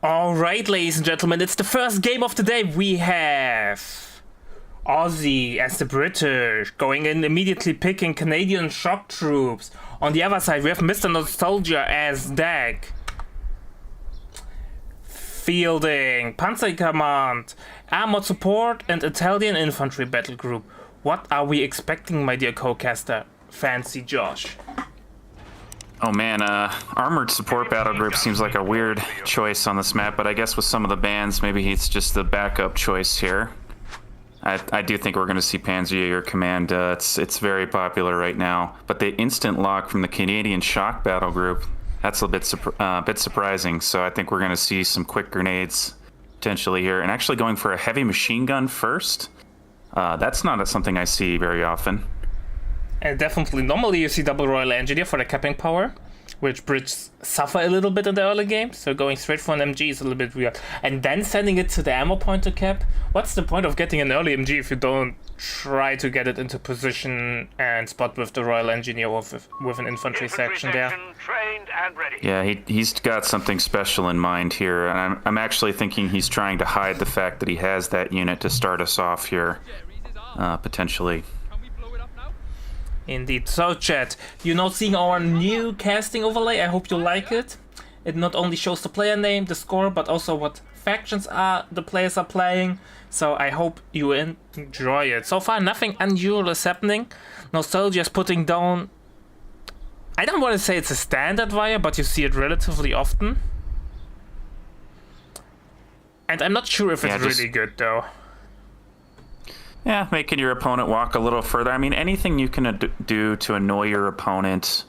Alright, ladies and gentlemen, it's the first game of the day. We have Aussie as the British, going in immediately picking Canadian shock troops. On the other side, we have Mr. NostalgiA as Dag. Fielding, Panzer Command, Armored Support and Italian Infantry Battle Group. What are we expecting, my dear co-caster, Fancy Josh? Oh man, Armored Support Battle Group seems like a weird choice on this map, but I guess with some of the bans, maybe it's just the backup choice here. I do think we're going to see Panzer Command. It's very popular right now, but the instant lock from the Canadian Shock Battle Group, that's a bit surprising. So I think we're going to see some quick grenades potentially here, and actually going for a heavy machine gun first. That's not something I see very often. And definitely, normally you see double Royal Engineer for the capping power, which Brits suffer a little bit in the early game, so going straight for an MG is a little bit weird. And then sending it to the ammo point to cap? What's the point of getting an early MG if you don't try to get it into position and spot with the Royal Engineer or with an infantry section there? Yeah, he's got something special in mind here, and I'm actually thinking he's trying to hide the fact that he has that unit to start us off here, potentially. Indeed. So chat, you're now seeing our new casting overlay. I hope you like it. It not only shows the player name, the score, but also what factions the players are playing. So I hope you enjoy it. So far nothing unusual is happening. NostalgiA is putting down, I don't want to say it's a standard wire, but you see it relatively often. And I'm not sure if it's really good though. Yeah, making your opponent walk a little further. I mean, anything you can do to annoy your opponent,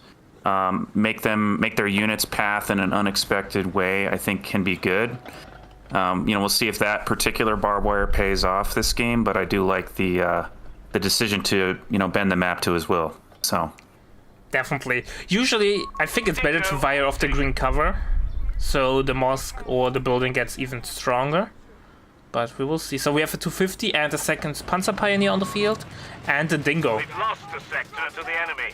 make their units path in an unexpected way, I think can be good. We'll see if that particular barbed wire pays off this game, but I do like the decision to bend the map to his will. So definitely. Usually, I think it's better to fire off the green cover, so the mosque or the building gets even stronger. But we will see. So we have a 250 and a second Panzer Pioneer on the field, and a Dingo. We've lost the sector to the enemy.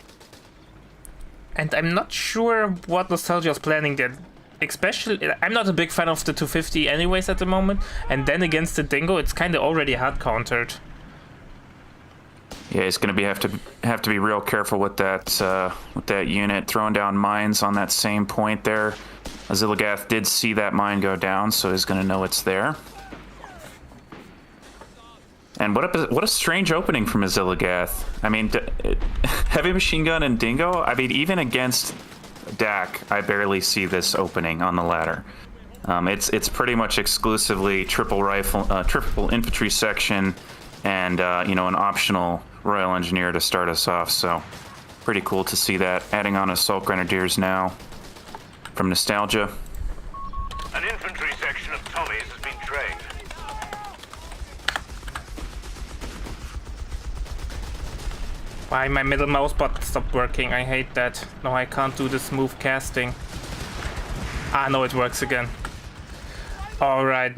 And I'm not sure what NostalgiA is planning there. Especially, I'm not a big fan of the 250 anyways at the moment. And then against the Dingo, it's kind of already hard countered. Yeah, he's going to have to be real careful with that unit, throwing down mines on that same point there. Oziligath did see that mine go down, so he's going to know it's there. And what a strange opening from Oziligath. I mean, heavy machine gun and Dingo. I mean, even against Dak, I barely see this opening on the ladder. It's pretty much exclusively triple infantry section, and an optional Royal Engineer to start us off. So pretty cool to see that. Adding on Assault Grenadiers now from NostalgiA. An infantry section of Tommies has been trained. Why my middle mouse button stopped working? I hate that. No, I can't do the smooth casting. Ah, no, it works again. Alright,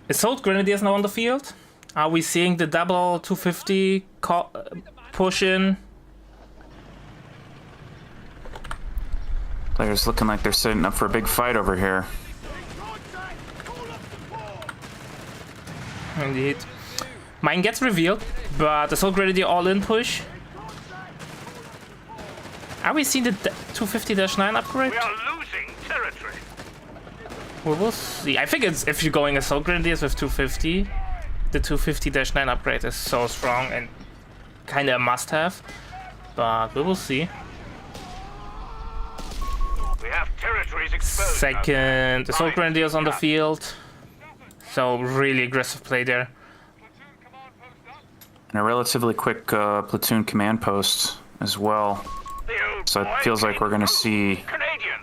Assault Grenadiers now on the field. Are we seeing the double 250 push in? Players looking like they're setting up for a big fight over here. Indeed. Mine gets revealed, but Assault Grenadier all-in push. Are we seeing the 250-9 upgrade? We are losing territory. We will see. I think it's if you're going Assault Grenadiers with 250, the 250-9 upgrade is so strong and kind of a must-have. But we will see. We have territories exposed. Second Assault Grenadiers on the field. So really aggressive play there. And a relatively quick platoon command post as well. So it feels like we're going to see...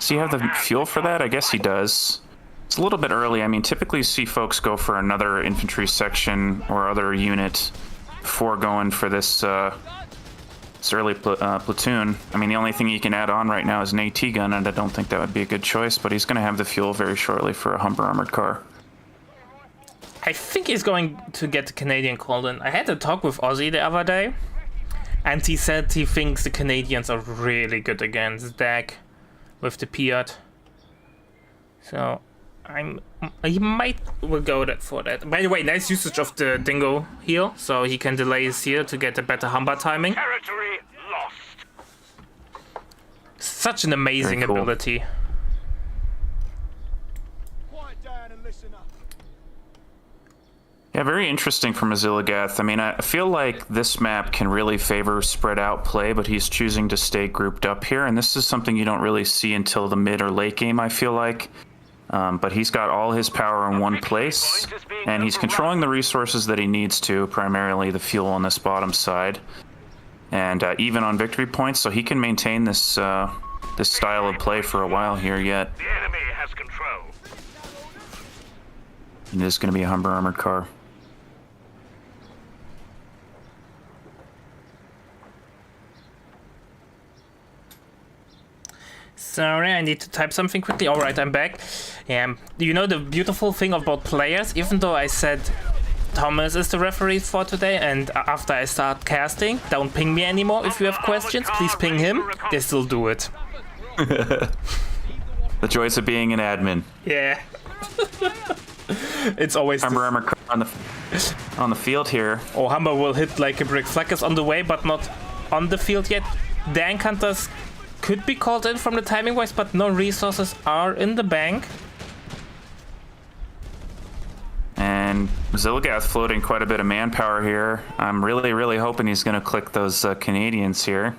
Does he have the fuel for that? I guess he does. It's a little bit early. I mean, typically you see folks go for another infantry section or other unit before going for this early platoon. I mean, the only thing you can add on right now is an AT gun, and I don't think that would be a good choice, but he's going to have the fuel very shortly for a Humber armored car. I think he's going to get the Canadian called in. I had a talk with Ozzy the other day, and he said he thinks the Canadians are really good against Dak with the Piat. So He might will go for that. By the way, nice usage of the Dingo heal, so he can delay his heal to get a better Humber timing. Territory lost. Such an amazing Very cool. ability. Quiet down and listen up. Yeah, very interesting from Oziligath. I mean, I feel like this map can really favor spread out play, but he's choosing to stay grouped up here, and this is something you don't really see until the mid or late game, I feel like. But he's got all his power in one place, and he's controlling the resources that he needs to, primarily the fuel on this bottom side, and even on victory points, so he can maintain this this style of play for a while here yet. The enemy has control. It is going to be a Humber armored car. Sorry, I need to type something quickly. Alright, I'm back. You know the beautiful thing about players, even though I said Thomas is the referee for today, and after I start casting, don't ping me anymore if you have questions, please ping him, they still do it. The joys of being an admin. Yeah. It's always Humber armored car on the field here. Oh, Humber will hit like a brick. Flag is on the way, but not on the field yet. The Ank Hunters could be called in from the timing wise, but no resources are in the bank. And Oziligath floating quite a bit of manpower here. I'm really hoping he's going to click those Canadians here.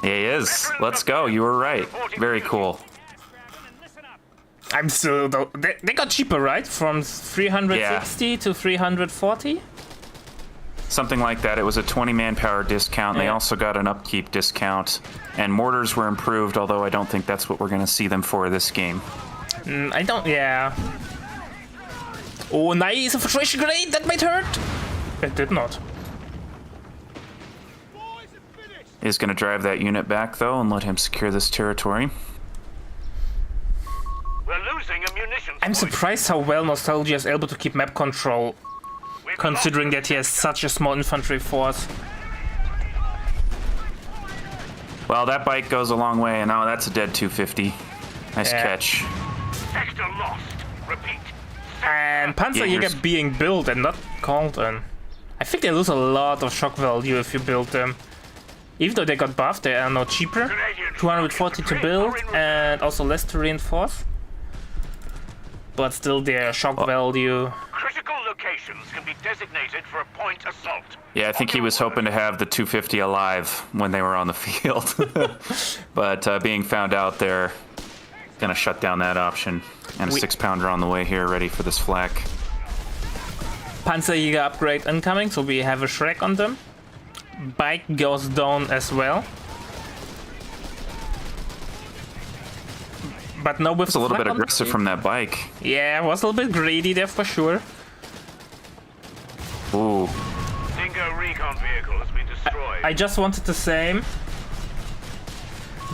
Yeah, he is. Let's go. You were right. Very cool. I'm still... They got cheaper, right? From 360 to 340? Something like that. It was a 20 manpower discount. They Yeah. also got an upkeep discount. And mortars were improved, although I don't think that's what we're going to see them for this game. I don't... Yeah. Oh, nice infiltration grenade! That might hurt! It did not. Is going to drive that unit back, though, and let him secure this territory. We're losing a munitions I'm point. surprised how well NostalgiA is able to keep map control, We've considering lost that he has such a small infantry force. Well, that bike goes a long way, and now that's a dead 250. Nice Yeah. catch. Sector lost. Repeat. And Panzerjäger here's- being built and not called in. I think they lose a lot of shock value if you build them. Even though they got buffed, they are now cheaper. 240 to build and also less to reinforce. But still their shock value. Critical locations can be designated for a point assault. Yeah, I think he was hoping to have the 250 alive when they were on the field. But being found out there, gonna shut down that option. And a 6-pounder on the way here, ready for this flak. Panzerjäger upgrade incoming, so we have a Shrek on them. Bike goes down as well. But no with It's a little flak bit on the aggressive field. from that bike. Yeah, was a little bit greedy there for sure. Ooh. Dingo recon vehicle has been destroyed. I just wanted to say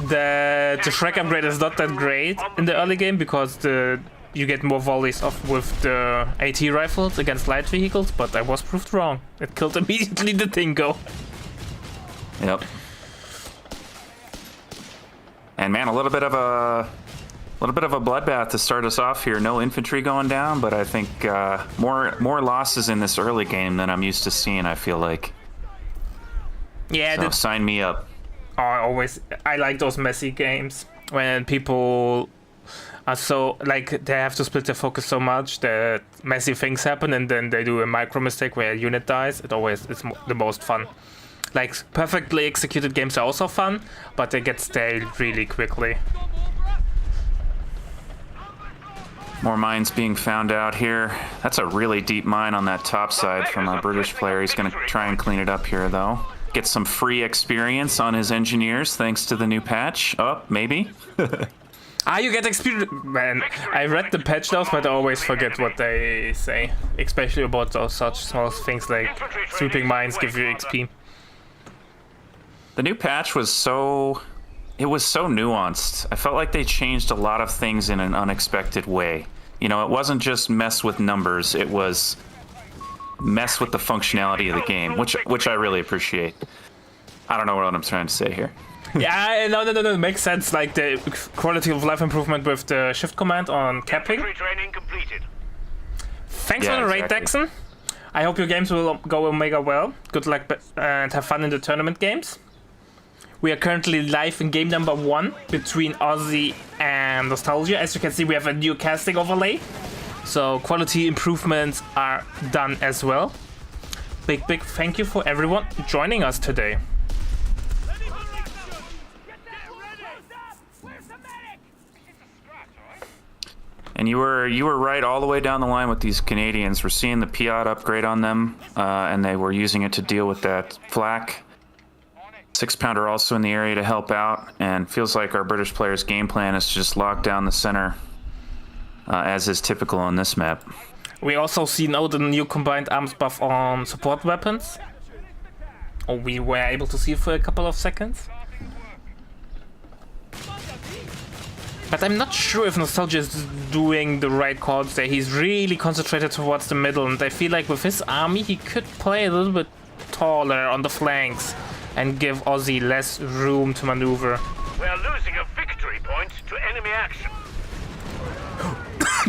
that the Shrek upgrade is not that great in the early game because you get more volleys off with the AT rifles against light vehicles, but I was proved wrong. It killed immediately the Dingo. Yep. And man, a little bit of a bloodbath to start us off here. No infantry going down, but I think more losses in this early game than I'm used to seeing. I feel like. Yeah, So sign me up. I like those messy games when people are so like they have to split their focus so much that messy things happen and then they do a micro mistake where a unit dies. It's the most fun. Like perfectly executed games are also fun, but they get stale really quickly. More mines being found out here. That's a really deep mine on that top side from our British player. He's going to try and clean it up here, though. Get some free experience on his engineers thanks to the new patch. Oh, maybe. You get experience. Man, I read the patch notes, but I always forget what they say. Especially about those such small things like sweeping mines give you XP. The new patch was so... It was so nuanced. I felt like they changed a lot of things in an unexpected way. You know, it wasn't just mess with numbers, it was mess with the functionality of the game, which I really appreciate. I don't know what I'm trying to say here. Yeah, no, makes sense. Like the quality of life improvement with the shift command on capping. Infantry training completed. Thanks Yeah, for the raid, exactly. Dexon. I hope your games will go Omega well. Good luck and have fun in the tournament games. We are currently live in game number 1 between Ozzy and NostalgiA. As you can see, we have a new casting overlay. So quality improvements are done as well. Big thank you for everyone joining us today. And you were right all the way down the line with these Canadians. We're seeing the Piat upgrade on them, and they were using it to deal with that flak. 6-pounder also in the area to help out, and feels like our British players' game plan is to just lock down the center, as is typical on this map. We also see now the new combined arms buff on support weapons. Or we were able to see for a couple of seconds. But I'm not sure if NostalgiA is doing the right calls there. He's really concentrated towards the middle, and I feel like with his army he could play a little bit taller on the flanks and give Ozzy less room to maneuver. We are losing a victory point to enemy action.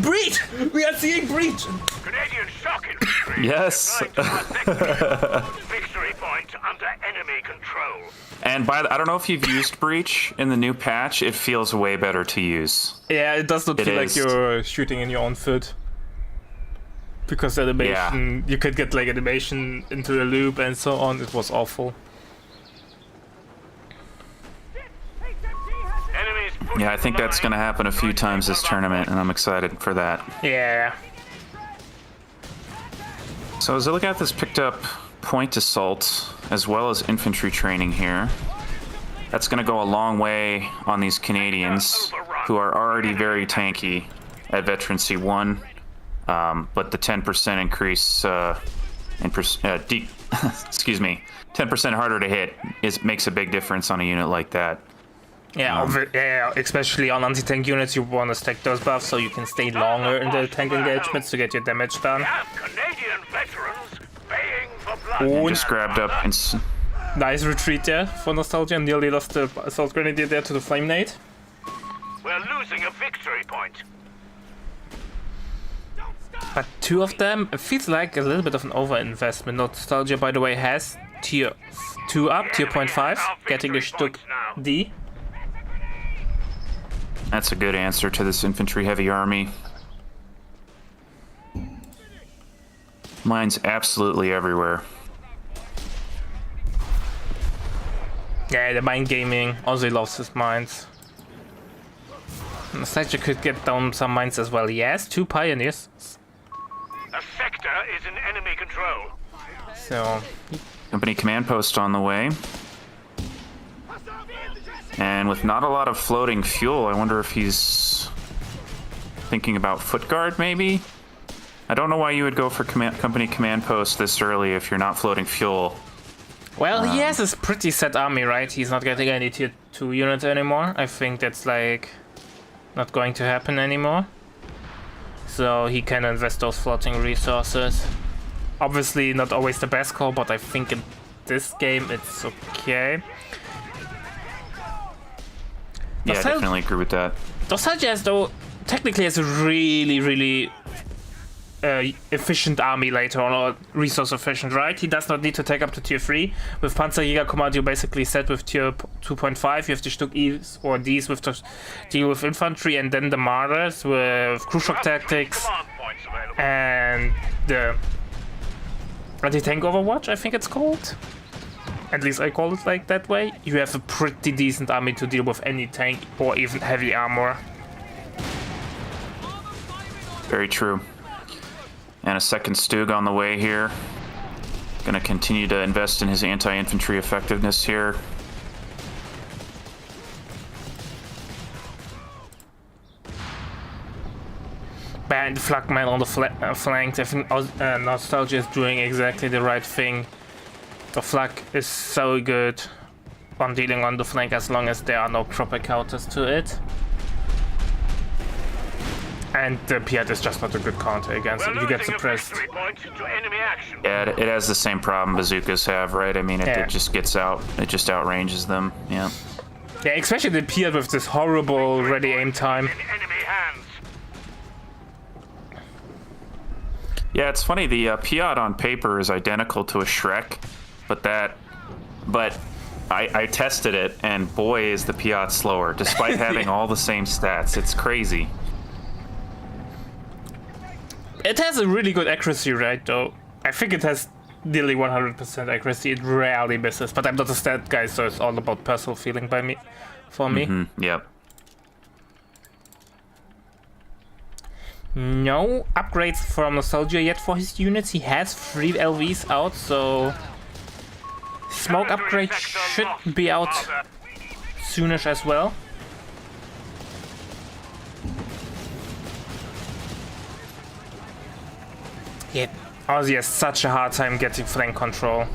Breach! We are seeing breach! Canadian shock infantry. Yes. Victory point under enemy control. And I don't know if you've used Breach in the new patch. It feels way better to use. Yeah, it does not It feel is. like you're shooting in your own foot. Because animation, you could get like animation into a loop and so on. It was awful. Enemies pushing Yeah, I think the that's line. going to happen a few times this tournament, and I'm excited for that. Yeah. So Oziligath has picked up point assault as well as infantry training here. That's going to go a long way on these Canadians, who are already very tanky at Veterancy 1. But the 10% increase excuse me, 10% harder to hit makes a big difference on a unit like that. Yeah, yeah, especially on anti-tank units, you want to stack those buffs so you can stay longer in the tank engagements to get your damage done. Have Canadian veterans baying for blood. Oh, Just grabbed up and nice retreat there for NostalgiA, and nearly lost the assault grenadier there to the flame nade. We're losing a victory point. But 2 of them, it feels like a little bit of an over-investment. NostalgiA, by the way, has tier 2 up, tier 0.5, getting a Stück D. that's a good answer to this infantry-heavy army. Mines absolutely everywhere. Yeah, the mine gaming. Ozzy loves his mines. NostalgiA could get down some mines as well. Yes, 2 pioneers. A sector is in enemy control. So, Company command post on the way. And with not a lot of floating fuel, I wonder if he's thinking about foot guard, maybe? I don't know why you would go for company command post this early if you're not floating fuel. well, he has his pretty set army, right? He's not getting any tier 2 units anymore. I think that's like not going to happen anymore. So he can invest those floating resources. Obviously not always the best call, but I think in this game it's okay. Yeah, I definitely agree with that. NostalgiA, though, technically has a really efficient army later on, or resource efficient, right? He does not need to take up to tier 3. With Panzerjäger command, you're basically set with tier 2.5. You have the Stück E's or D's with the deal with infantry, and then the Martyrs with cruise shock tactics Command points available. and the anti-tank overwatch, I think it's called. At least I call it like that way. You have a pretty decent army to deal with any tank or even heavy armor. Very true. And a second Stug on the way here. Gonna continue to invest in his anti-infantry effectiveness here. Banned flakman on the flank. I think NostalgiA is doing exactly the right thing. The flak is so good on dealing on the flank as long as there are no proper counters to it. And the Piat is just not a good counter against it. You get suppressed. Victory point to enemy action. Yeah, it has the same problem bazookas have, right? I mean, it Yeah. just gets out, it just outranges them, yeah. Yeah, especially the Piat with this horrible ready aim time. In enemy hands. Yeah, it's funny. The Piat on paper is identical to a Shrek, but I tested it, and boy, is the Piat slower, despite having all the same stats. It's crazy. It has a really good accuracy rate, though. I think it has nearly 100% accuracy. It rarely misses, but I'm not a stat guy, so it's all about personal feeling for me. Yep. No upgrades from NostalgiA yet for his units. He has 3 LVs out, so smoke upgrade should be out soonish as well. Yeah, Ozzy has such a hard time getting flank control.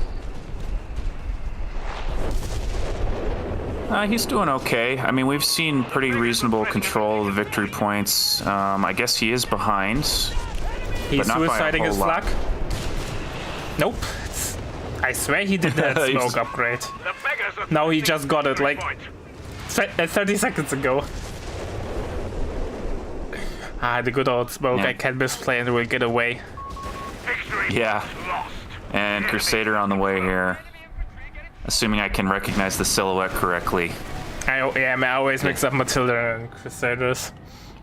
He's doing okay. I mean, we've seen pretty reasonable control of the victory points. I guess he is behind. He's but not by a suiciding his whole lot. flag. Nope. I swear he did that smoke upgrade. The beggars are No, he just got it like point. 30 seconds ago. The good old smoke. Yeah. I can misplay and will get away. Victory Yeah. is lost. And Crusader on the way here. Assuming I can recognize the silhouette correctly. I always mix up Matilda and Crusaders,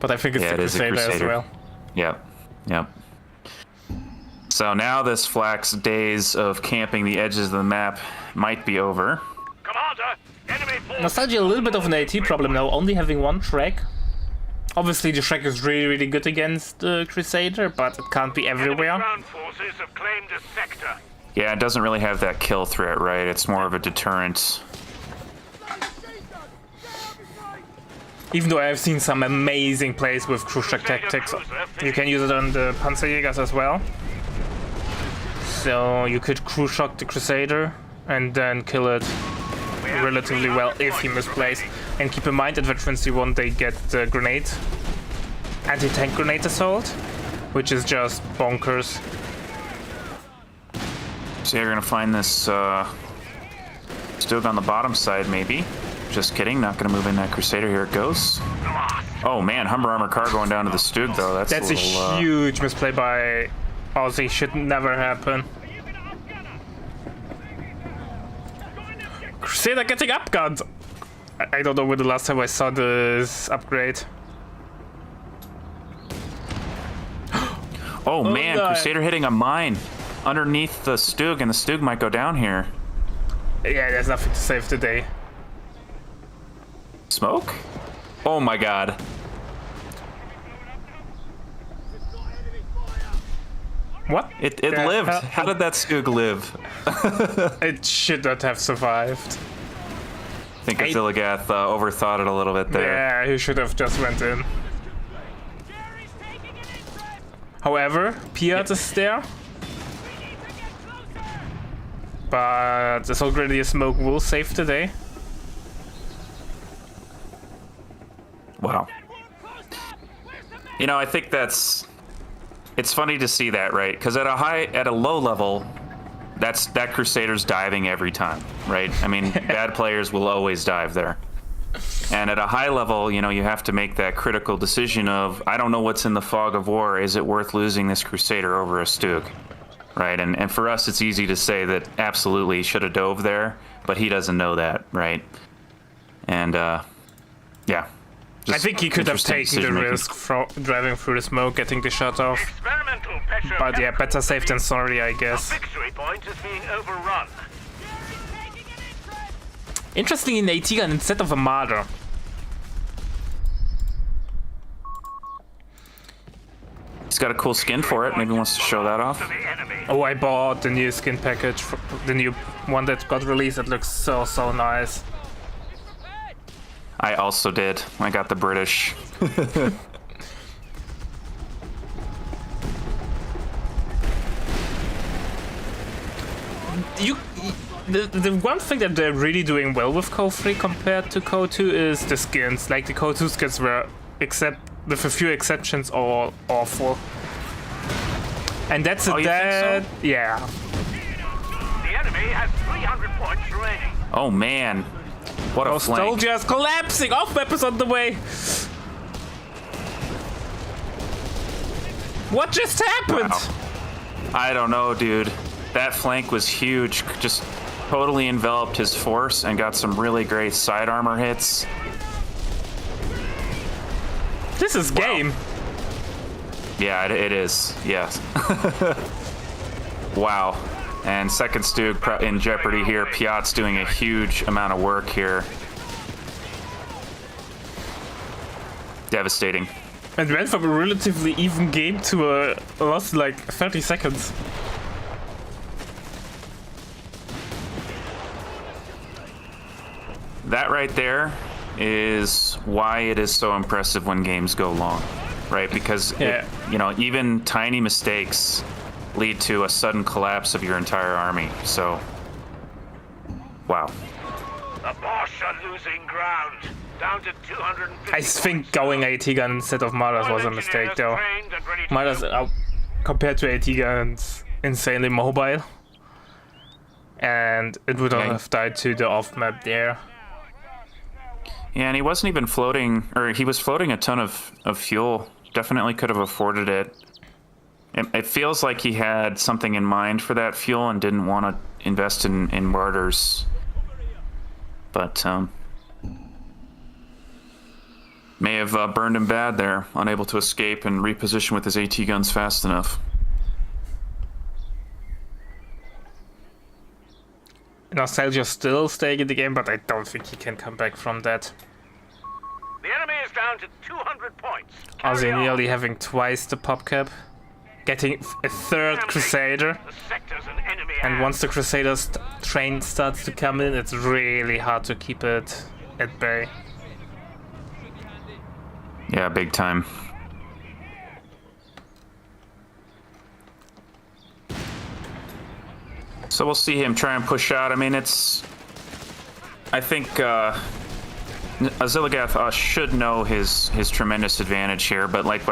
but I think it's Yeah, the it is a Crusader as Crusader. well. Yep. So now this Flak's days of camping the edges of the map might be over. Commander, enemy force. NostalgiA a little bit of an AT problem now, only having 1 Shrek. Obviously the Shrek is really good against the Crusader, but it can't be Enemy everywhere. ground forces have claimed a sector. Yeah, it doesn't really have that kill threat, right? It's more of a deterrent. Even though I have seen some amazing plays with Crusader tactics. You can use it on the Panzerjägers as well. So you could cruise shock the Crusader and then kill it relatively well if he misplays. And keep in mind at Veterans C1 they get the grenade, anti-tank grenade assault, which is just bonkers. So you're gonna find this Stug on the bottom side, maybe. Just kidding, not gonna move in that Crusader. Here it goes. Oh man, Humber Armor Car going down to the Stug though. That's a little, huge misplay by Ozzy. Should never happen. Crusader getting upgunned. I don't know when the last time I saw this upgrade. Oh man, God. Crusader hitting a mine underneath the Stug, and the Stug might go down here. Yeah, there's nothing to save today. Smoke? Oh my god. What? It Yeah, lived. How did that Stug live? It should not have survived. I think Oziligath overthought it a little bit there. Yeah, he should have just went in. However, Piat is there. But there's already a smoke will save today. Wow. You know, I think it's funny to see that, right? Because at a low level, that Crusader's diving every time, right? I mean, bad players will always dive there. And at a high level, you know, you have to make that critical decision of, I don't know what's in the fog of war. Is it worth losing this Crusader over a Stug? Right? And for us, it's easy to say that absolutely he should have dove there, but he doesn't know that, right? And, yeah. I think he could have interesting taken the decision-making. risk from driving through the smoke, getting the shot off. Experimental pressure. But yeah, better safe than sorry, I The guess. victory point is being overrun. Interesting in AT gun instead of a Marder. He's got a cool skin for it. Maybe he wants to show that off. To the enemy. Oh, I bought the new skin package, the new one that got released. It looks so nice. I also did. I got the British. The one thing that they're really doing well with Code 3 compared to Code 2 is the skins. Like the Code 2 skins were, except with a few exceptions, all awful. And that's Oh, you think so? Yeah. The enemy has 300 points remaining. Oh man. What a flank. NostalgiA is collapsing! Off-map is on the way! What just happened? Wow. I don't know, dude. That flank was huge. Just totally enveloped his force and got some really great side armor hits. This is game. Yeah, it is. Yes. Wow. And second Stug in jeopardy here. Piot's doing a huge amount of work here. Devastating. And went from a relatively even game to a loss like 30 seconds. That right there is why it is so impressive when games go long, right? Because even tiny mistakes lead to a sudden collapse of your entire army. So, wow. The Bosch are losing ground. Down to 250. I think going AT gun instead of Martyrs was a mistake though. Martyrs compared to AT guns insanely mobile. And it would have died to the off map there. Yeah, and he wasn't even floating, or he was floating a ton of fuel. Definitely could have afforded it. It feels like he had something in mind for that fuel and didn't want to invest in Martyrs. But, may have burned him bad there, unable to escape and reposition with his AT guns fast enough. NostalgiA still staying in the game, but I don't think he can come back from that. The enemy is down to 200 points. Ozzy nearly having twice the pop cap. Getting a third Crusader. The sector's an enemy. And once the Crusader's train starts to come in, it's really hard to keep it at bay. Yeah, big time. So we'll see him try and push out. I mean, I think Oziligath should know his tremendous advantage here, but like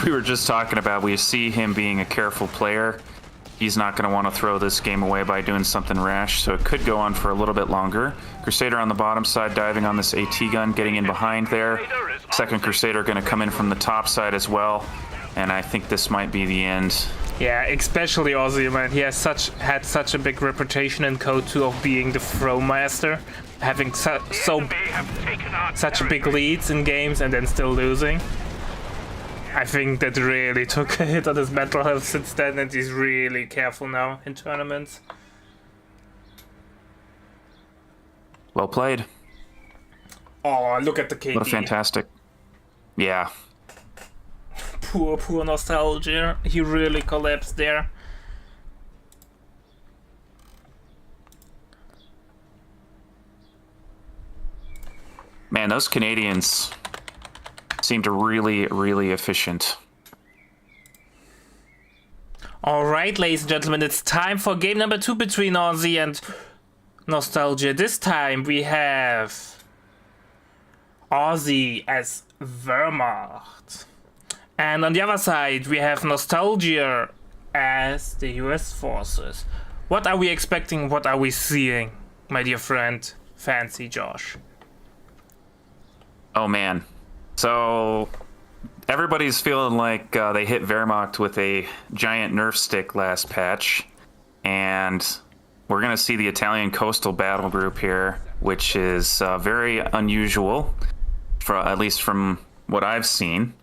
we were just talking about, we see him being a careful player. He's not going to want to throw this game away by doing something rash, so it could go on for a little bit longer. Crusader on the bottom side diving on this AT gun, getting in behind there. Second Crusader going to come in from the top side as well, and I think this might be the end. Yeah, especially Ozzy, man. He has had such a big reputation in Code 2 of being the throw master, having such big leads in games and then still losing. I think that really took a hit on his mental health since then, and he's really careful now in tournaments. Well played. Oh, look at the KD. What a fantastic. Yeah. Poor NostalgiA. He really collapsed there. Man, those Canadians seemed really, really efficient. Alright, ladies and gentlemen, it's time for game number 2 between Ozzy and NostalgiA. This time we have Ozzy as Vermacht. And on the other side, we have NostalgiA as the US forces. What are we expecting? What are we seeing, my dear friend, Fancy Josh? Oh, man. So, everybody's feeling like they hit Vermacht with a giant Nerf stick last patch. And we're going to see the Italian coastal battle group here, which is very unusual, at least from what I've seen.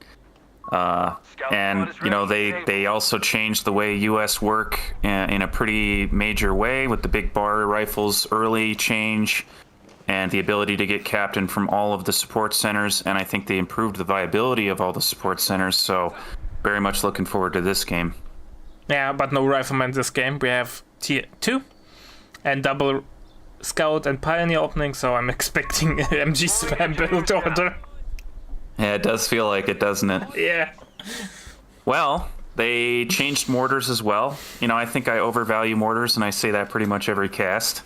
And, you know, they also changed the way US work in a pretty major way with the big bar rifles early change and the ability to get captain from all of the support centers. And I think they improved the viability of all the support centers. So very much looking forward to this game. Yeah, but no riflemen this game. We have tier 2 and double scout and pioneer opening. So I'm expecting MG spam build order. Yeah, it does feel like it, doesn't it? Yeah. Well, they changed mortars as well. You know, I think I overvalue mortars, and I say that pretty much every cast.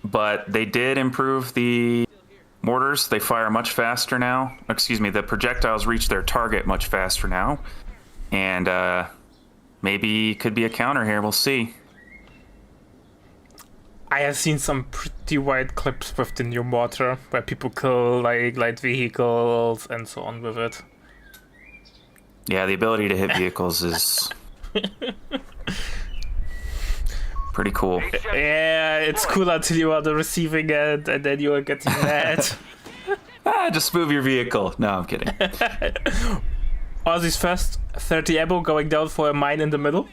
But they did improve the mortars. They fire much faster now. Excuse me, the projectiles reach their target much faster now. And maybe could be a counter here. We'll see. I have seen some pretty wild clips with the new mortar where people kill like light vehicles and so on with it. Yeah, the ability to hit vehicles is pretty cool. Yeah, it's cool until you are the receiving end and then you are getting mad. Just move your vehicle. No, I'm kidding. Ozzy's first 30 ammo going down for a mine in the middle.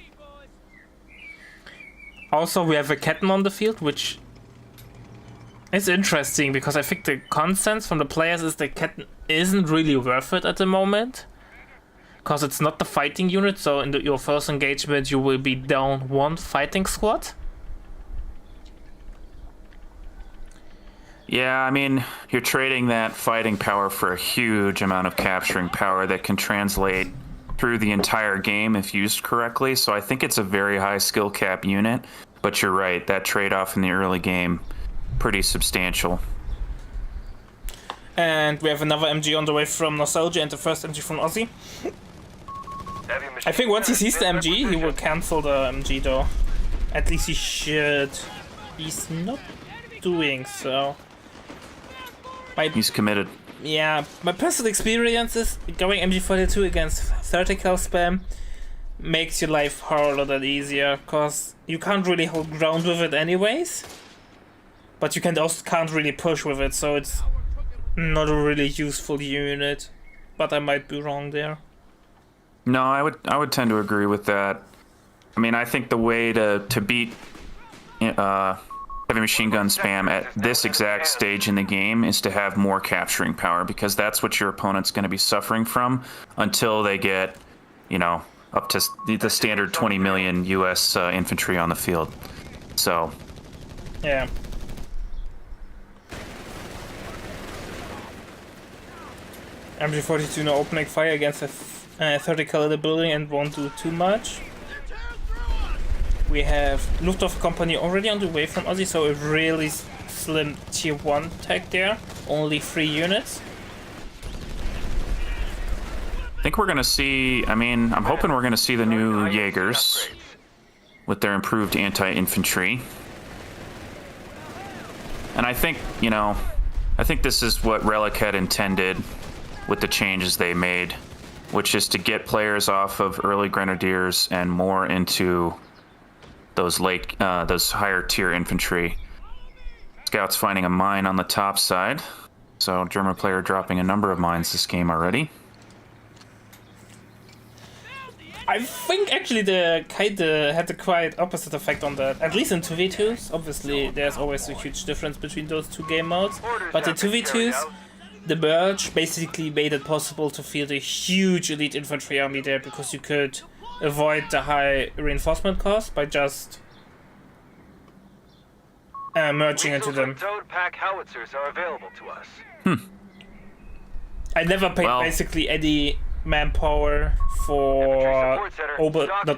Also, we have a Ketten on the field, which is interesting because I think the consensus from the players is that Ketten isn't really worth it at the moment. Because it's not the fighting unit, so in your first engagement you will be down one fighting squad. Yeah, I mean, you're trading that fighting power for a huge amount of capturing power that can translate through the entire game if used correctly. So I think it's a very high skill cap unit, but you're right, that trade-off in the early game, pretty substantial. And we have another MG on the way from NostalgiA and the first MG from Ozzy. I think once he sees the MG, he will cancel the MG though. At least he should. He's not doing so. He's committed. Yeah, my personal experience is going MG42 against vertical spam makes your life a whole lot easier, cause you can't really hold ground with it anyways. But you can't really push with it, so it's not a really useful unit. But I might be wrong there. No, I would tend to agree with that. I mean, I think the way to beat heavy machine gun spam at this exact stage in the game is to have more capturing power, because that's what your opponent's going to be suffering from until they get, you know, up to the standard 20 million US infantry on the field. So, yeah. MG42 now opening fire against a 30 caliber building and won't do too much. We have Luftwaffe company already on the way from Ozzy, so a really slim tier 1 tech there. Only 3 units. I think we're going to see, I mean, I'm hoping we're going to see the new Jaegers with their improved anti-infantry. And I think, you know, I think this is what Relic had intended with the changes they made, which is to get players off of early grenadiers and more into those those higher tier infantry. Scouts finding a mine on the top side, so German player dropping a number of mines this game already. I think actually the Kaide had a quite opposite effect on that, at least in 2v2s. Obviously there's always a huge difference between those two game modes, but in 2v2s the merge basically made it possible to field a huge elite infantry army there, because you could avoid the high reinforcement cost by just merging into them. Pack howitzers are available to us. I never paid basically any manpower for not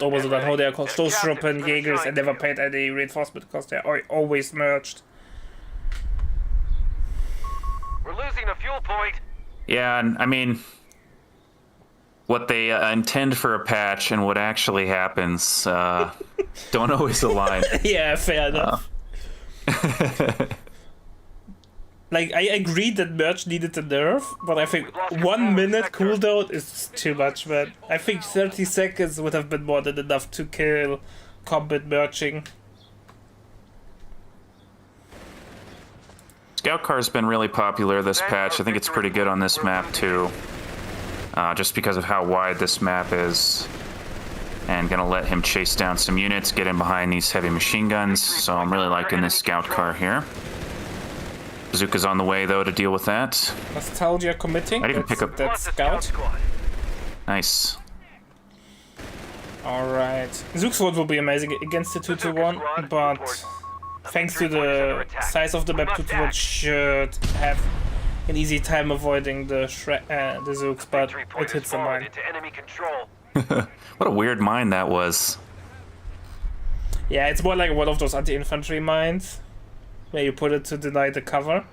Obersoldat, how they are called, Stoßtruppen, Jägers. I never paid any reinforcement cost. They are always merged. We're losing a fuel point. Yeah, and I mean, what they intend for a patch and what actually happens don't always align. Yeah, fair enough. Like, I agree that merge needed a nerf, but I think 1 minute cooldown is too much, man. I think 30 seconds would have been more than enough to kill combat merging. Scout Car's been really popular this patch. I think it's pretty good on this map too, just because of how wide this map is. And gonna let him chase down some units, get in behind these heavy machine guns. So I'm really liking this Scout Car here. Bazooka's on the way though to deal with that. NostalgiA committing. I'd even pick up that scout. Nice. Alright. Zook Sword will be amazing against the 2-2-1, but thanks to the size of the map, 2-2-1 should have an easy time avoiding the Zooks, but it hits the mine. What a weird mine that was. Yeah, it's more like one of those anti-infantry mines, where you put it to deny the cover.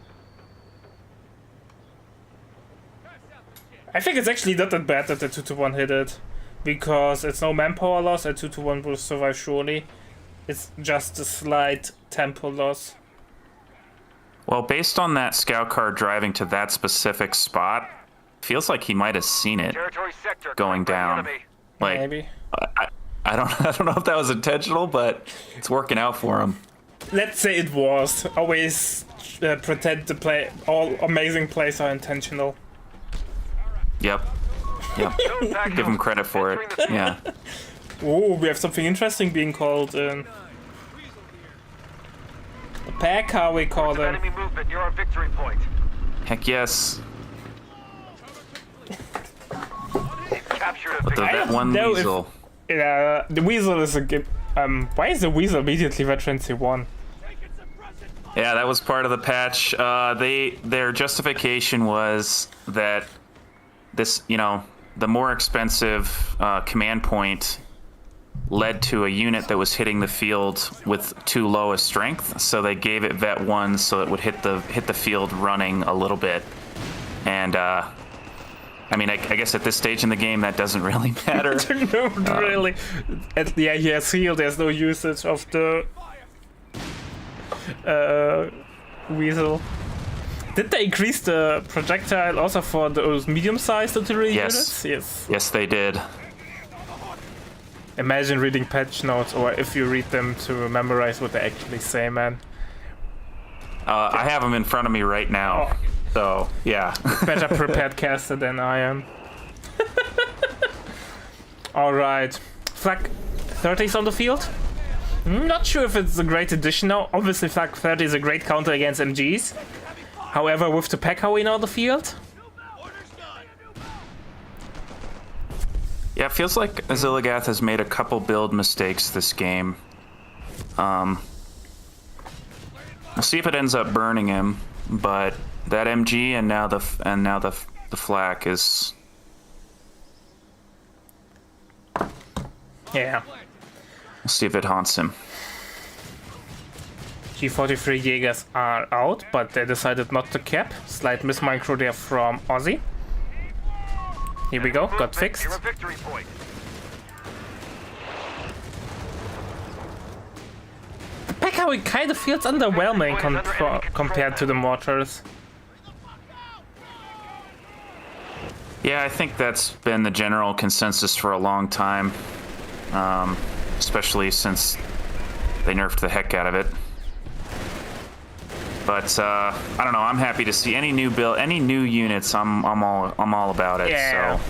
I think it's actually not that bad that the 2-2-1 hit it, because it's no manpower loss and 2-2-1 will survive surely. It's just a slight tempo loss. Well, based on that scout car driving to that specific spot, feels like he might have seen it Territory sector going confirmed down. enemy. Like, Maybe. I don't know if that was intentional, but it's working out for him. Let's say it was. Always pretend to play. All amazing plays are intentional. Yep. Give him credit for it. Yeah. Oh, we have something interesting being called in. A pack, how we call them. Enemy movement near our victory point. Heck yes. Captured a But the victory. vet one know if- weasel. The Weasel is a good. Why is the Weasel immediately Veterancy 1? Yeah, that was part of the patch. Their justification was that this, the more expensive command point led to a unit that was hitting the field with too low a strength, so they gave it Vet 1 so it would hit the field running a little bit. And I mean, I guess at this stage in the game that doesn't really matter. No, really. Yeah, he has healed. There's no usage of the Weasel. Did they increase the projectile also for those medium-sized artillery Yes. units? Yes. Yes, they did. Imagine reading patch notes, or if you read them, to memorize what they actually say, man. I have them in front of me right now. So, yeah. Better prepared caster than I am. Alright. Flak 30 is on the field. Not sure if it's a great addition now. Obviously, Flak 30 is a great counter against MGs. However, with the Pekawin on the field, Yeah, it feels like Oziligath has made a couple build mistakes this game. I'll see if it ends up burning him, but that MG and now the flak is. yeah. We'll see if it haunts him. G43 Jaegers are out, but they decided not to cap. Slight mismicro there from Ozzy. Here we go, got Movement fixed. near a victory point. The Pekawin kind of feels underwhelming compared to the mortars. Yeah, I think that's been the general consensus for a long time, especially since they nerfed the heck out of it. But I don't know. I'm happy to see any new build, any new units. I'm all about it. Yeah. So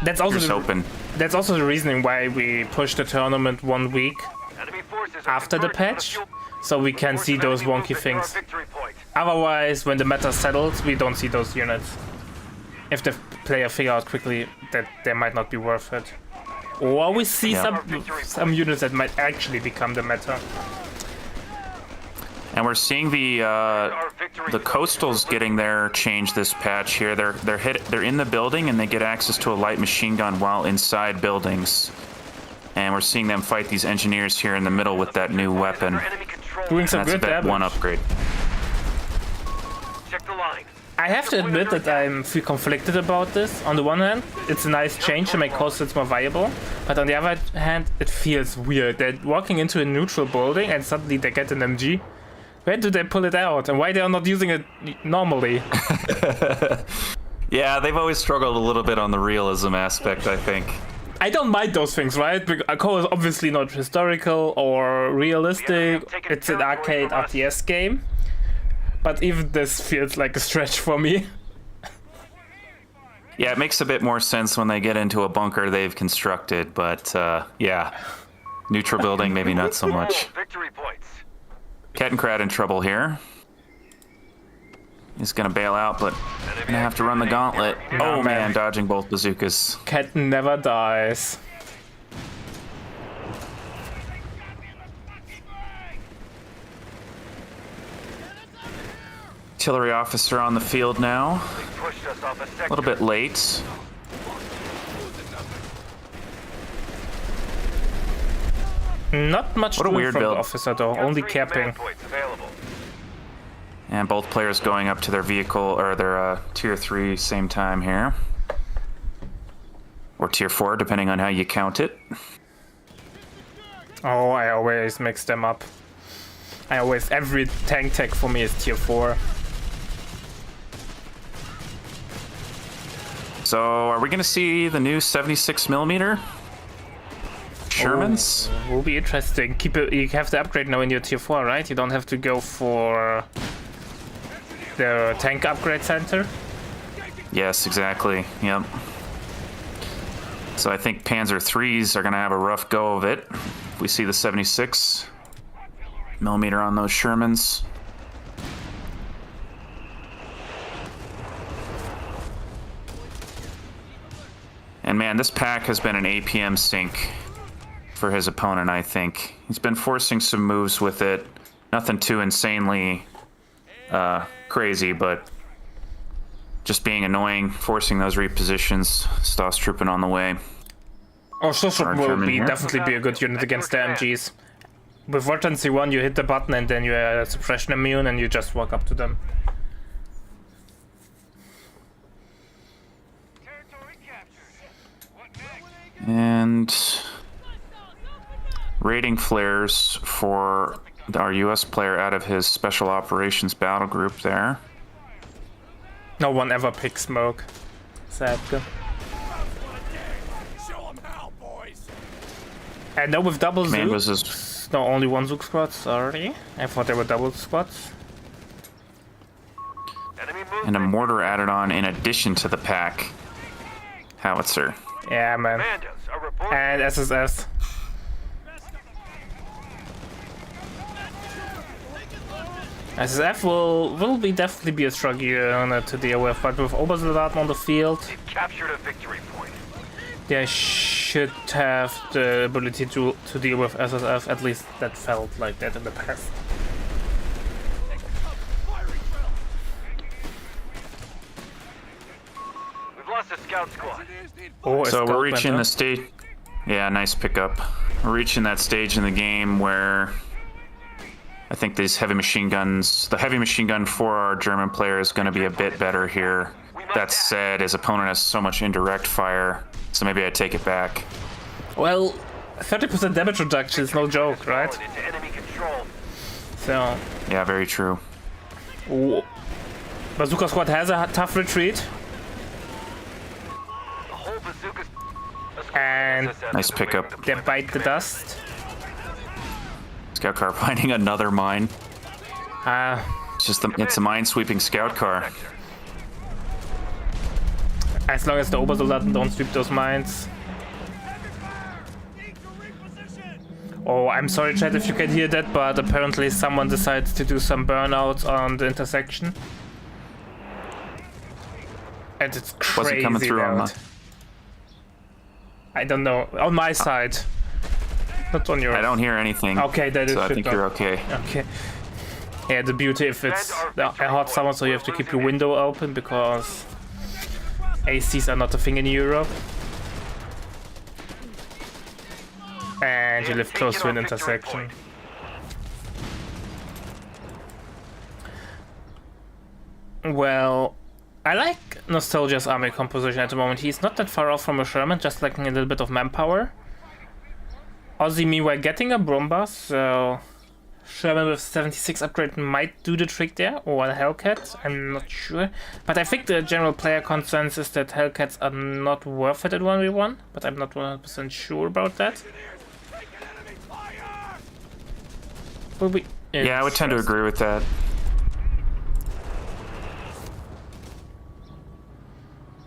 That's also here's hoping. that's also the reasoning why we pushed the tournament 1 week Enemy forces are after the converging on patch, fuel- so we can see forces of those enemy wonky movement near our things. victory point. Otherwise, when the meta settles, we don't see those units. If the player figure out quickly that they might not be worth it. Or we see Yeah. some units that might actually become the meta. And we're seeing the coastals getting their change this patch here. They're in the building and they get access to a light machine gun while inside buildings. And we're seeing them fight these engineers here in the middle with that new weapon. Under enemy control. Doing some That's a good Vet 1 damage. upgrade. Check the line. I have to admit that I feel conflicted about this. On the one hand, it's a nice change to make coastals more viable, but on the other hand, it feels weird. They're walking into a neutral building and suddenly they get an MG. Where do they pull it out, and why they are not using it normally? Yeah, they've always struggled a little bit on the realism aspect, I think. I don't mind those things, right? Because a core is obviously not historical or realistic. It's an arcade RTS game. But even this feels like a stretch for me. Yeah, it makes a bit more sense when they get into a bunker they've constructed, but yeah. Neutral building, maybe not so much. Victory points. Kettenkrat in trouble here. He's gonna bail out, but gonna have to run the gauntlet. No, Oh man. man, dodging both bazookas. Cat never dies. Artillery officer on the field now. Pushed us off a sector. A little bit late. Not much What a doing weird from build. the officer though, only capping. Points available. And both players going up to their vehicle, or their tier 3 same time here. Or tier 4, depending on how you count it. Oh, I always mix them up. Every tank tech for me is tier 4. So, are we gonna see the new 76mm Shermans? Oh, will be interesting. Keep it. You have the upgrade now in your tier 4, right? You don't have to go for the tank upgrade center. Yes, exactly. Yep. So I think Panzer IIIs are gonna have a rough go of it. If we see the 76mm on those Shermans. And man, this pack has been an APM sink for his opponent, I think. He's been forcing some moves with it. Nothing too insanely crazy, but just being annoying, forcing those repositions. Stoss trooping on the way. Oh, Stosstroop will German here. definitely be a good unit against the MGs. With Vortency 1, you hit the button and then you are suppression immune and you just walk up to them. And raiding flares for our US player out of his special operations battle group there. No one ever picks smoke. Sad. Show 'em how, boys. And no, with double Command was Zook. his No, only one Zook squad, sorry. I thought there were double squads. Enemy movement. and a mortar added on in addition to the pack howitzer. Yeah, man. Commandos are reporting. And SSS. SSF will definitely be a struggle to deal with, but with Oziligath on the field, They've captured a victory point. they should have the ability to deal with SSF. At least that felt like that in the past. We've lost a scout squad. Oh, So we're reaching the stage. Yeah, nice pickup. We're reaching that stage in the game where I think these heavy machine guns, the heavy machine gun for our German player is going to be a bit better here. That said, his opponent has so much indirect fire, so maybe I take it back. Well, 30% damage reduction is no joke, right? Into enemy control. So, Yeah, very true. oh. Bazooka Squad has a tough retreat, The whole bazooka. and Nice pickup. they bite the dust. Scout car finding another mine. It's just it's a mine-sweeping scout car. As long as the Obersoldaten don't sweep those mines. Oh, I'm sorry, chat, if you can hear that, but apparently someone decides to do some burnouts on the intersection. And it's crazy Wasn't coming through on loud. I don't know. On my side. Not on yours. I don't hear anything. Okay, that is so I shit think done. you're okay. Okay. Yeah, the beauty if it's a hot summer, so you have to keep your window open because ACs are not a thing in Europe. And you live close to an intersection. Well, I like NostalgiA's army composition at the moment. He's not that far off from a Sherman, just lacking a little bit of manpower. Ozzy, meanwhile, getting a Bromba, so Sherman with 76 upgrade might do the trick there, or a Hellcat, I'm not sure. But I think the general player consensus is that Hellcats are not worth it at 1v1, but I'm not 100% sure about that. Will be Yeah, I would tend to agree with that.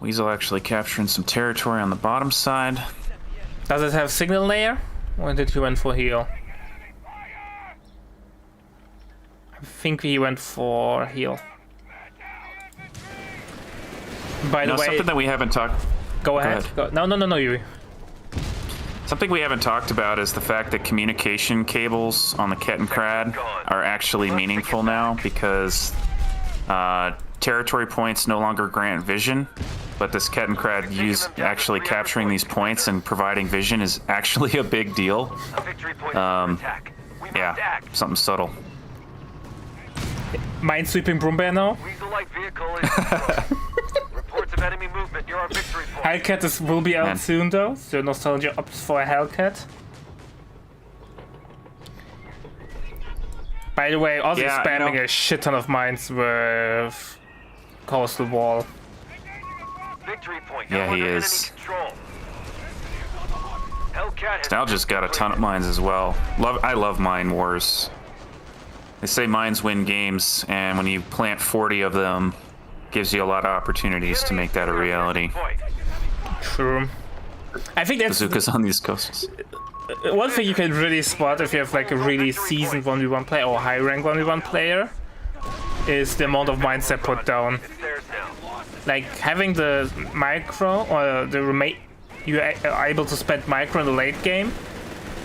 Weasel actually capturing some territory on the bottom side. Does it have signal layer? Or did he went for heal? I think he went for heal. By the way, Something that we haven't talked. go ahead. ahead. No, Yuri. Something we haven't talked about is the fact that communication cables on the Kettenkrad are actually meaningful now because territory points no longer grant vision, but this Kettenkrad actually capturing these points and providing vision is actually a big deal. A victory point for attack. We must Yeah, act. something subtle. Minesweeping Broombear now. Weasel-like vehicle is reports of enemy movement near our victory point. Hellcat will be out Man. soon though, so NostalgiA opts for a Hellcat. By the way, Ozzy Yeah, spamming a shit ton of mines with coastal wall. Victory point. Yeah, now he under is. enemy control. Hellcat has Nostalgia's got a ton of mines as well. I love mine wars. They say mines win games, and when you plant 40 of them, gives you a lot of opportunities to make that a reality. point. True. I think that's Bazookas on these coasts. one thing you can really spot if you have like a really seasoned 1v1 player or high rank 1v1 player is the amount of mines they put down. It's theirs now. Like having the micro or the you are able to spend micro in the late game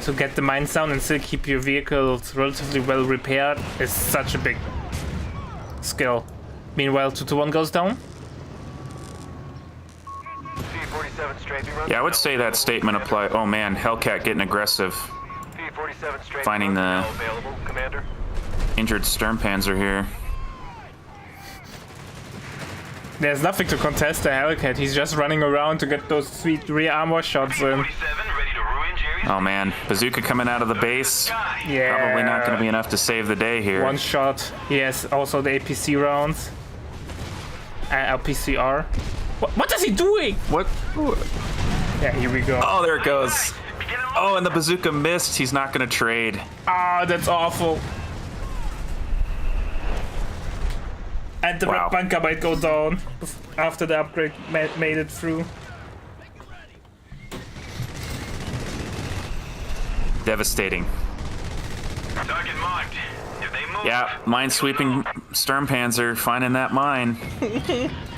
to get the mines down and still keep your vehicles relatively well repaired is such a big skill. Meanwhile, 2-1 goes down. P-47 strafing runs. Yeah, I would say that statement apply. Oh man, Hellcat getting aggressive. P-47 strafing Finding runs the- now available, Commander. Injured Sturmpanzer here. There's nothing to contest the Hellcat. He's just running around to get those sweet rear armor shots in. 47 ready to ruin Jerry's. Oh man, Bazooka coming out of the base. Yeah. Probably not going to be enough to save the day here. One shot. He has also the APC rounds. LPCR. What is he doing? What? Yeah, here we go. Oh, there it goes. Oh, and the Bazooka missed. He's not going to trade. Ah, that's awful. And the Wow. bunker might go down after the upgrade made it through. Devastating. Target marked. If they move, Yeah, mine-sweeping Sturmpanzer, finding that mine.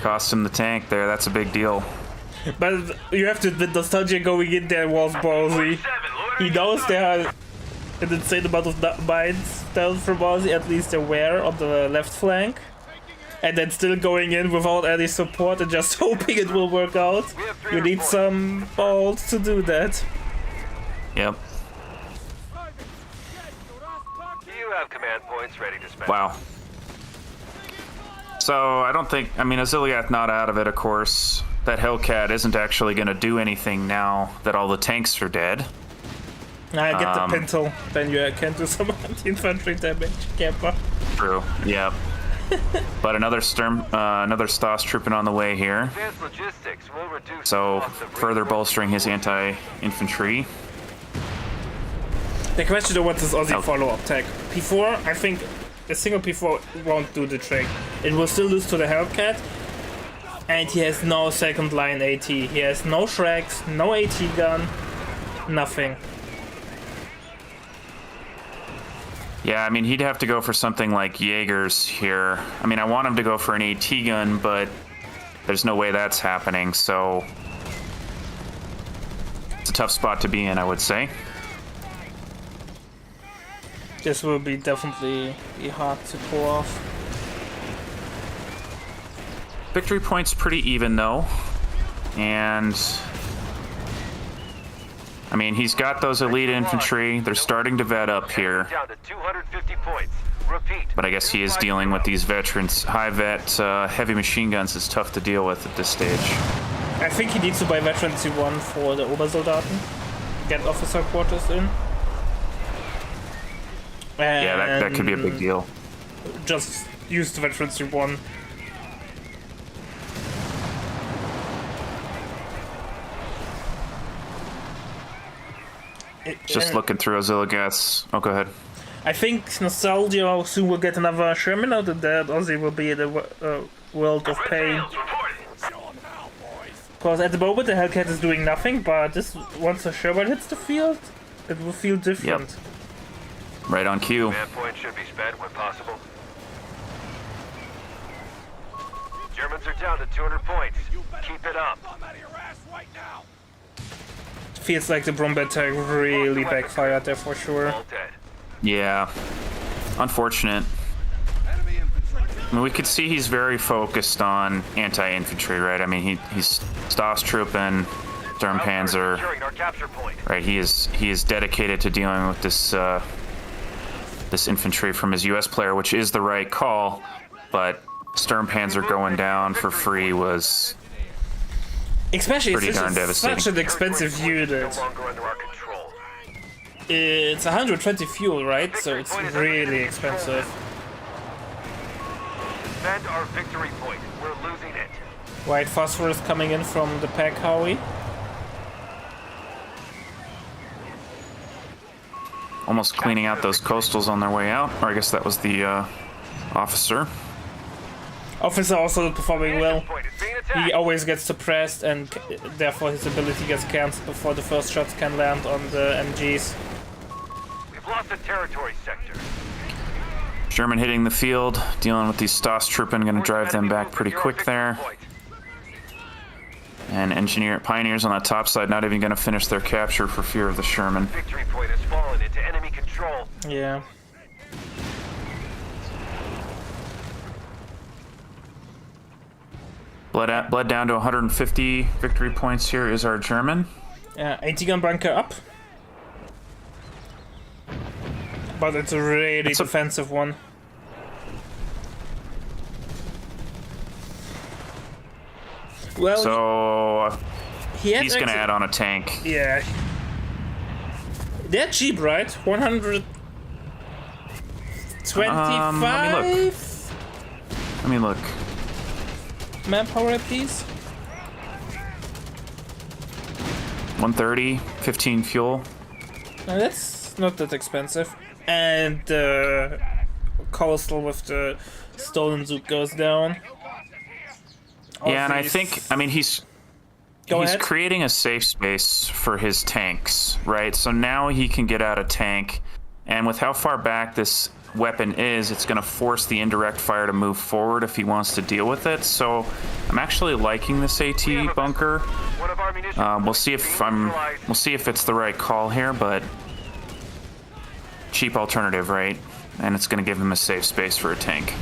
Cost him the tank there. That's a big deal. But you have to admit, NostalgiA going in there was ballsy. 7, He knows there are an insane amount of mines down from Ozzy, at least aware on the left flank. And then still going in without any support and just hoping it will work out. You need some balls to do that. Yep. You have command points ready to spend. Wow. So, I don't think... I mean, Oziligath not out of it, of course. That Hellcat isn't actually going to do anything now that all the tanks are dead. I get the pintle, then you can do some anti-infantry damage, Camper. True. Yep. But another Stas trooping on the way here. Advanced logistics will reduce So, the cost of further resources. bolstering his anti-infantry. The question of what is Ozzy Oh. follow-up tech? P4, I think a single P4 won't do the trick. It will still lose to the Hellcat. And he has no second line AT. He has no Shreks, no AT gun, nothing. Yeah, I mean, he'd have to go for something like Jaegers here. I mean, I want him to go for an AT gun, but there's no way that's happening, so... It's a tough spot to be in, I would say. This will be definitely be hard to pull off. Victory point's pretty even, though. And... I mean, he's got those elite infantry. They're starting to vet up here. Down to 250 points. Repeat. But I guess he is dealing with these veterans. High vet heavy machine guns is tough to deal with at this stage. I think he needs to buy Veterans C1 for the Obersoldaten. Get officer quarters in. Yeah, that could be a big deal. Just use the Veterans C1. Just looking through Oziligath's... Oh, go ahead. I think NostalgiA soon will get another Sherman out of that, Ozzy will be in the world of pain. Sales reported. Show 'em how, boys. Because at the moment the Hellcat is doing nothing, but this once a Sherman hits the field, it will feel different. Right on cue. Command points should be spent when possible. Germans are down to 200 points. You better Keep it up. bum out of your ass right now. Feels like the Brombat tag really backfired there for sure. All dead. Yeah. Unfortunate. Enemy infantry. I mean, we could see he's very focused on anti-infantry, right? I mean, he's Stas trooping, Sturmpanzer, Securing our capture point. right? He is dedicated to dealing with this this infantry from his U.S. player, which is the right call. But Sturmpanzer going down for free was Especially Pretty it's darn such devastating. an expensive Territory unit. no longer under our control. It's 120 fuel, right? So it's really expensive. Defend our victory point. We're losing it. White phosphorus coming in from the pack, Howie. Almost cleaning out those coastals on their way out. Or I guess that was the officer. Officer also performing well. Point is being He attacked. always gets suppressed and therefore his ability gets cancelled before the first shots can land on the MGs. We've lost the territory sector. Sherman hitting the field, dealing with these Stoss-Truppen, going to drive them back pretty quick there. And Pioneers on that top side not even going to finish their capture for fear of the Sherman. Victory point has fallen into enemy control. Yeah. Bled down to 150 victory points here is our German. Yeah, 80 gun bunker up. But it's a really defensive one. Well, So he had he's going to actually- add on a tank. Yeah. They're cheap, right? 125 Let me look. manpower apiece. 130, 15 fuel. Now that's not that expensive. And coastal with the stolen zoot goes down. Yeah, and I These- think, I mean, he's Go ahead. creating a safe space for his tanks, right? So now he can get out a tank, and with how far back this weapon is, it's going to force the indirect fire to move forward if he wants to deal with it. So I'm actually liking this AT bunker. One of our munitions We'll see if it's the right call here, but cheap alternative, right? And it's going to give him a safe space for a tank.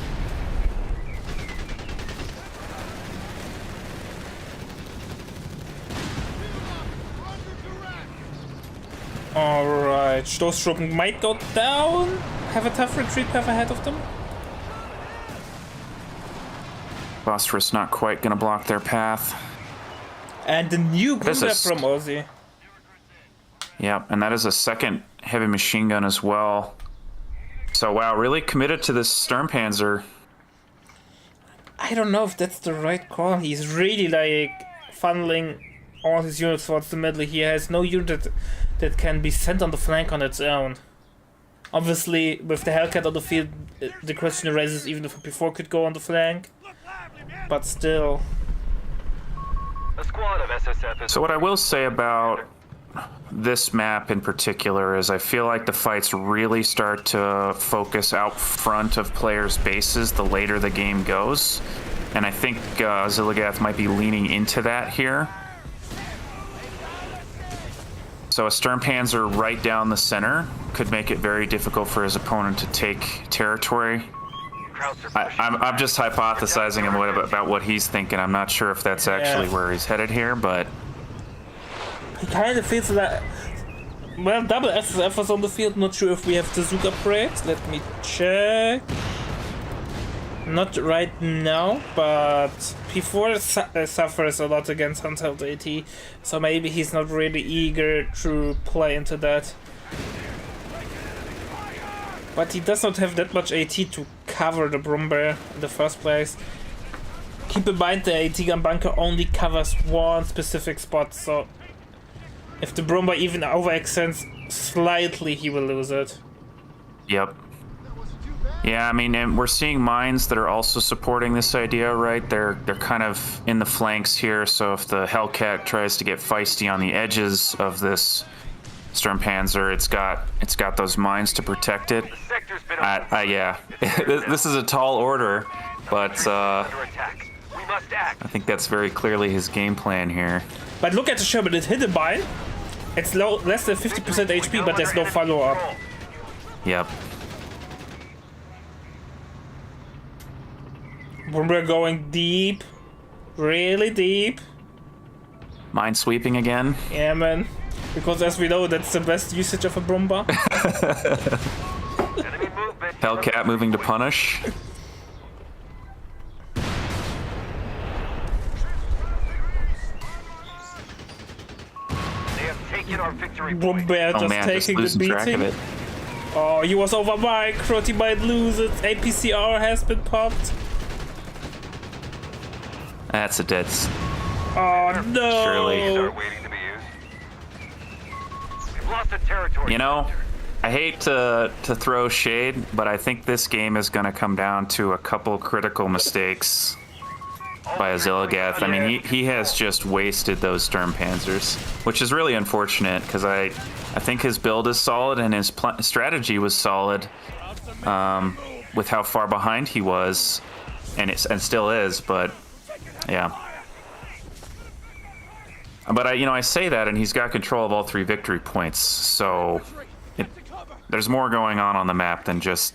Alright, Stoßtruppen might go down. Have a tough retreat path ahead of them. Phosphorus not quite going to block their path. And the new This Gruder is- from Ozzy. Yep, and that is a second heavy machine gun as well. So wow, really committed to this Sturmpanzer. I don't know if that's the right call. He's really like funneling all his units towards the middle. He has no unit that can be sent on the flank on its own. Obviously, with the Hellcat on the field, the question arises even if P4 could go on the flank. But still. A squad of SSF is So what I will say about this map in particular is I feel like the fights really start to focus out front of players' bases the later the game goes. And I think Oziligath might be leaning into that here. So a Sturmpanzer right down the center could make it very difficult for his opponent to take territory. I'm just hypothesizing about what he's thinking. I'm not sure if that's actually where he's headed here, but He kind of feels that. Well, double SSF was on the field. Not sure if we have the Zook upgrades. Let me check. Not right now, but P4 suffers a lot against Handheld AT, so maybe he's not really eager to play into that. But he does not have that much AT to cover the Brumbear in the first place. Keep in mind the AT gun bunker only covers one specific spot, so if the Brumbear even overextends slightly, he will lose it. yep. Yeah, I mean, and we're seeing mines that are also supporting this idea, right? They're kind of in the flanks here, so if the Hellcat tries to get feisty on the edges of this Sturmpanzer, it's got those mines to protect it. sector's been Yeah, this is a tall order, but under attack. We must act. I think that's very clearly his game plan here. But look at the Sherman, it hit a mine. It's low, less than 50% HP, but there's no follow-up. Yep. We're going deep. Really deep. Mine sweeping again. Yeah, man. Because as we know, that's the best usage of a Brumba. Enemy movement. Hellcat moving to punish. They have taken Get our victory point. Robert Oh just man, just taking the losing track of beating. it. Oh, he was over micro, he might lose it. APCR has been popped. That's a dead. Oh no! Surely. Are waiting to be used. We've lost the territory. You know, I hate to throw shade, but I think this game is going to come down to a couple critical mistakes by Oziligath. I mean, he has just wasted those Sturmpanzers, which is really unfortunate because I think his build is solid and his strategy was solid with how far behind he was, and still is. But yeah. But I say that, and he's got control of all 3 victory points, so there's more going on the map than just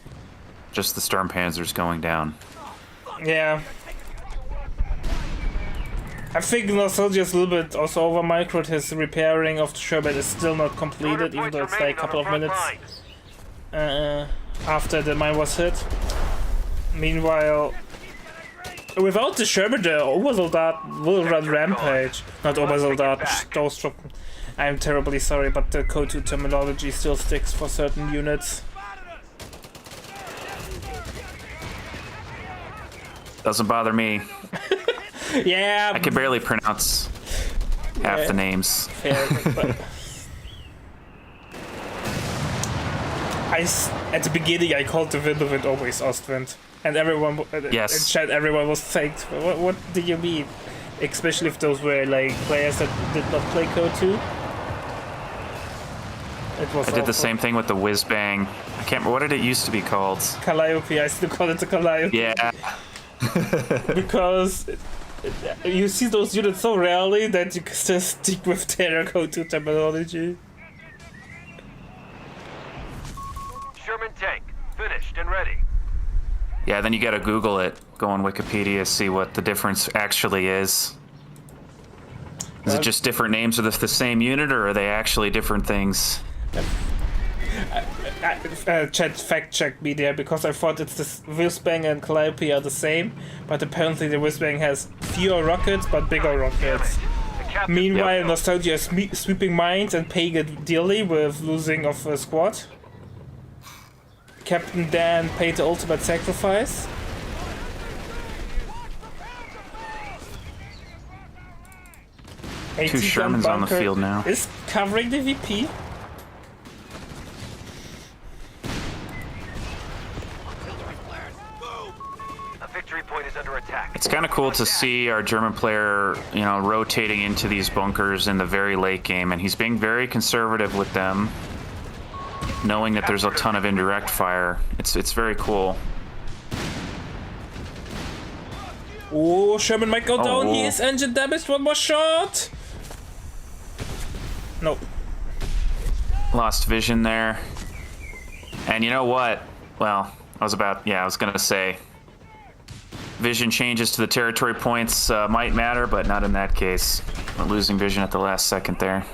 the Sturmpanzers going down. Yeah. I think NostalgiA is a little bit also over microed. His repairing of the Sherbet is still not completed, even though it's like a couple of minutes after the mine was hit. Meanwhile, without the Sherbet, the Obersoldat will run Rampage. Not Obersoldat, Stoßtruppen. I'm terribly sorry, but the Code 2 terminology still sticks for certain units. Doesn't bother me. Yeah, I can barely pronounce half the names. fair, but at the beginning I called the wind of it always Ostwind, and everyone Yes. in chat everyone was thanked. What do you mean? Especially if those were like players that did not play Code 2. It was I did the same thing with the Whiz Bang. I can't remember what did it used to be called. Calliope. I still call it the Calliope. Yeah. Because you see those units so rarely that you can still stick with their Code 2 terminology. Sherman tank, finished and ready. Yeah, then you gotta Google it. Go on Wikipedia, see what the difference actually is. Is it just different names of the same unit, or are they actually different things? Chat fact check me there, because I thought it's the Whizbang and Calliope are the same, but apparently the Whizbang has fewer rockets but bigger rockets. Meanwhile, NostalgiA is sweeping mines and paying it dearly with losing of a squad. Captain Dan paid the ultimate sacrifice. Two Shermans on the field now. Is covering the VP. A victory point is under attack. It's kind of cool to see our German player, rotating into these bunkers in the very late game, and he's being very conservative with them, knowing that there's a ton of indirect fire. It's very cool. Oh, Sherman might go down. He whoa. is engine damaged. One more shot. No. Lost vision there. And you know what? Well, I was gonna say, vision changes to the territory points might matter, but not in that case. We're losing vision at the last second there.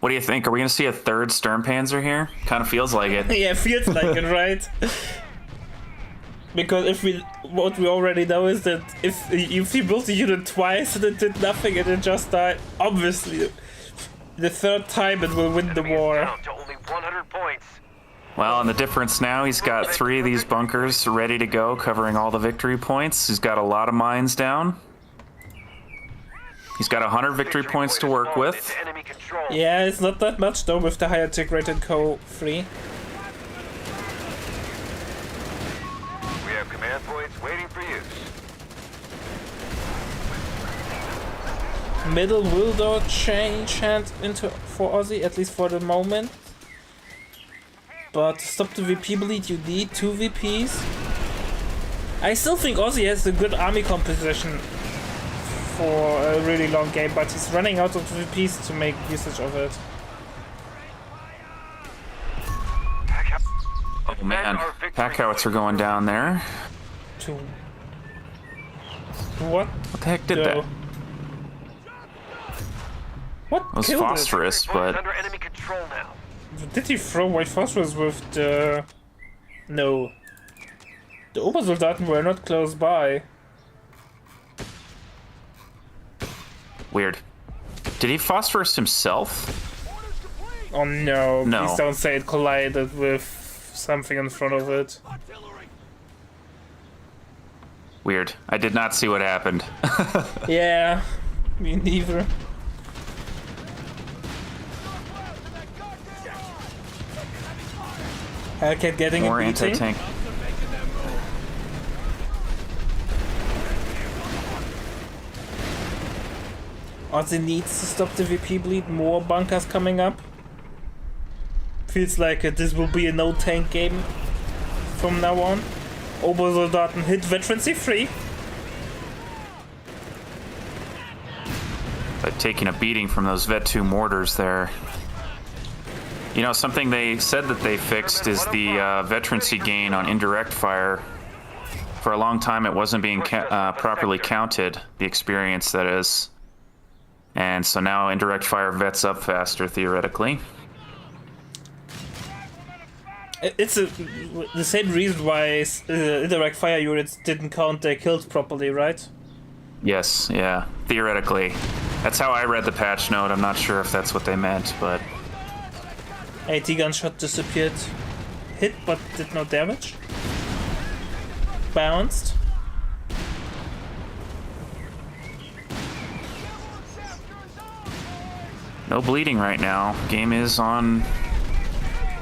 What do you think? Are we gonna see a third Sturmpanzer here? Kind of feels like it. Yeah, feels like it, right? Because what we already know is that if you built a unit twice and it did nothing and it just died, obviously the third time it will win the war. Down to only 100 points. Well, and the difference now, he's got 3 of these bunkers ready to go, covering all the victory points. He's got a lot of mines down. He's got 100 victory points to work with. Enemy control. Yeah, it's not that much though with the higher tick rated Co 3. We have command points waiting for use. Middle will though change hands into for Aussie, at least for the moment. But to stop the VP bleed, you need 2 VPs. I still think Aussie has a good army composition for a really long game, but he's running out of VPs to make usage of it. Oh man, pack howitzer going down there. What? What the heck did that? What It was killed it? phosphorus, but Under enemy control now. Did he throw white phosphorus with the... No. The Obersoldaten were not close by. Weird. Did he phosphorus himself? Oh no, No. please don't say it collided with something in front of it. Artillery! Weird. I did not see what happened. Yeah, me neither. Hellcat getting More a beating. anti-tank. Ozzy needs to stop the VP bleed. More bunkers coming up. Feels like this will be a no tank game from now on. Obersoldaten hit veterancy free. But taking a beating from those Vet 2 mortars there. You know, something they said that they fixed is the veterancy gain on indirect fire. For a long time, it wasn't being properly counted, the experience that is. And so now indirect fire vets up faster, theoretically. It's the same reason why indirect fire units didn't count their kills properly, right? Yes, yeah, theoretically. That's how I read the patch note. I'm not sure if that's what they meant, but... AT gunshot disappeared. Hit but did no damage. Bounced. No bleeding right now. Game is on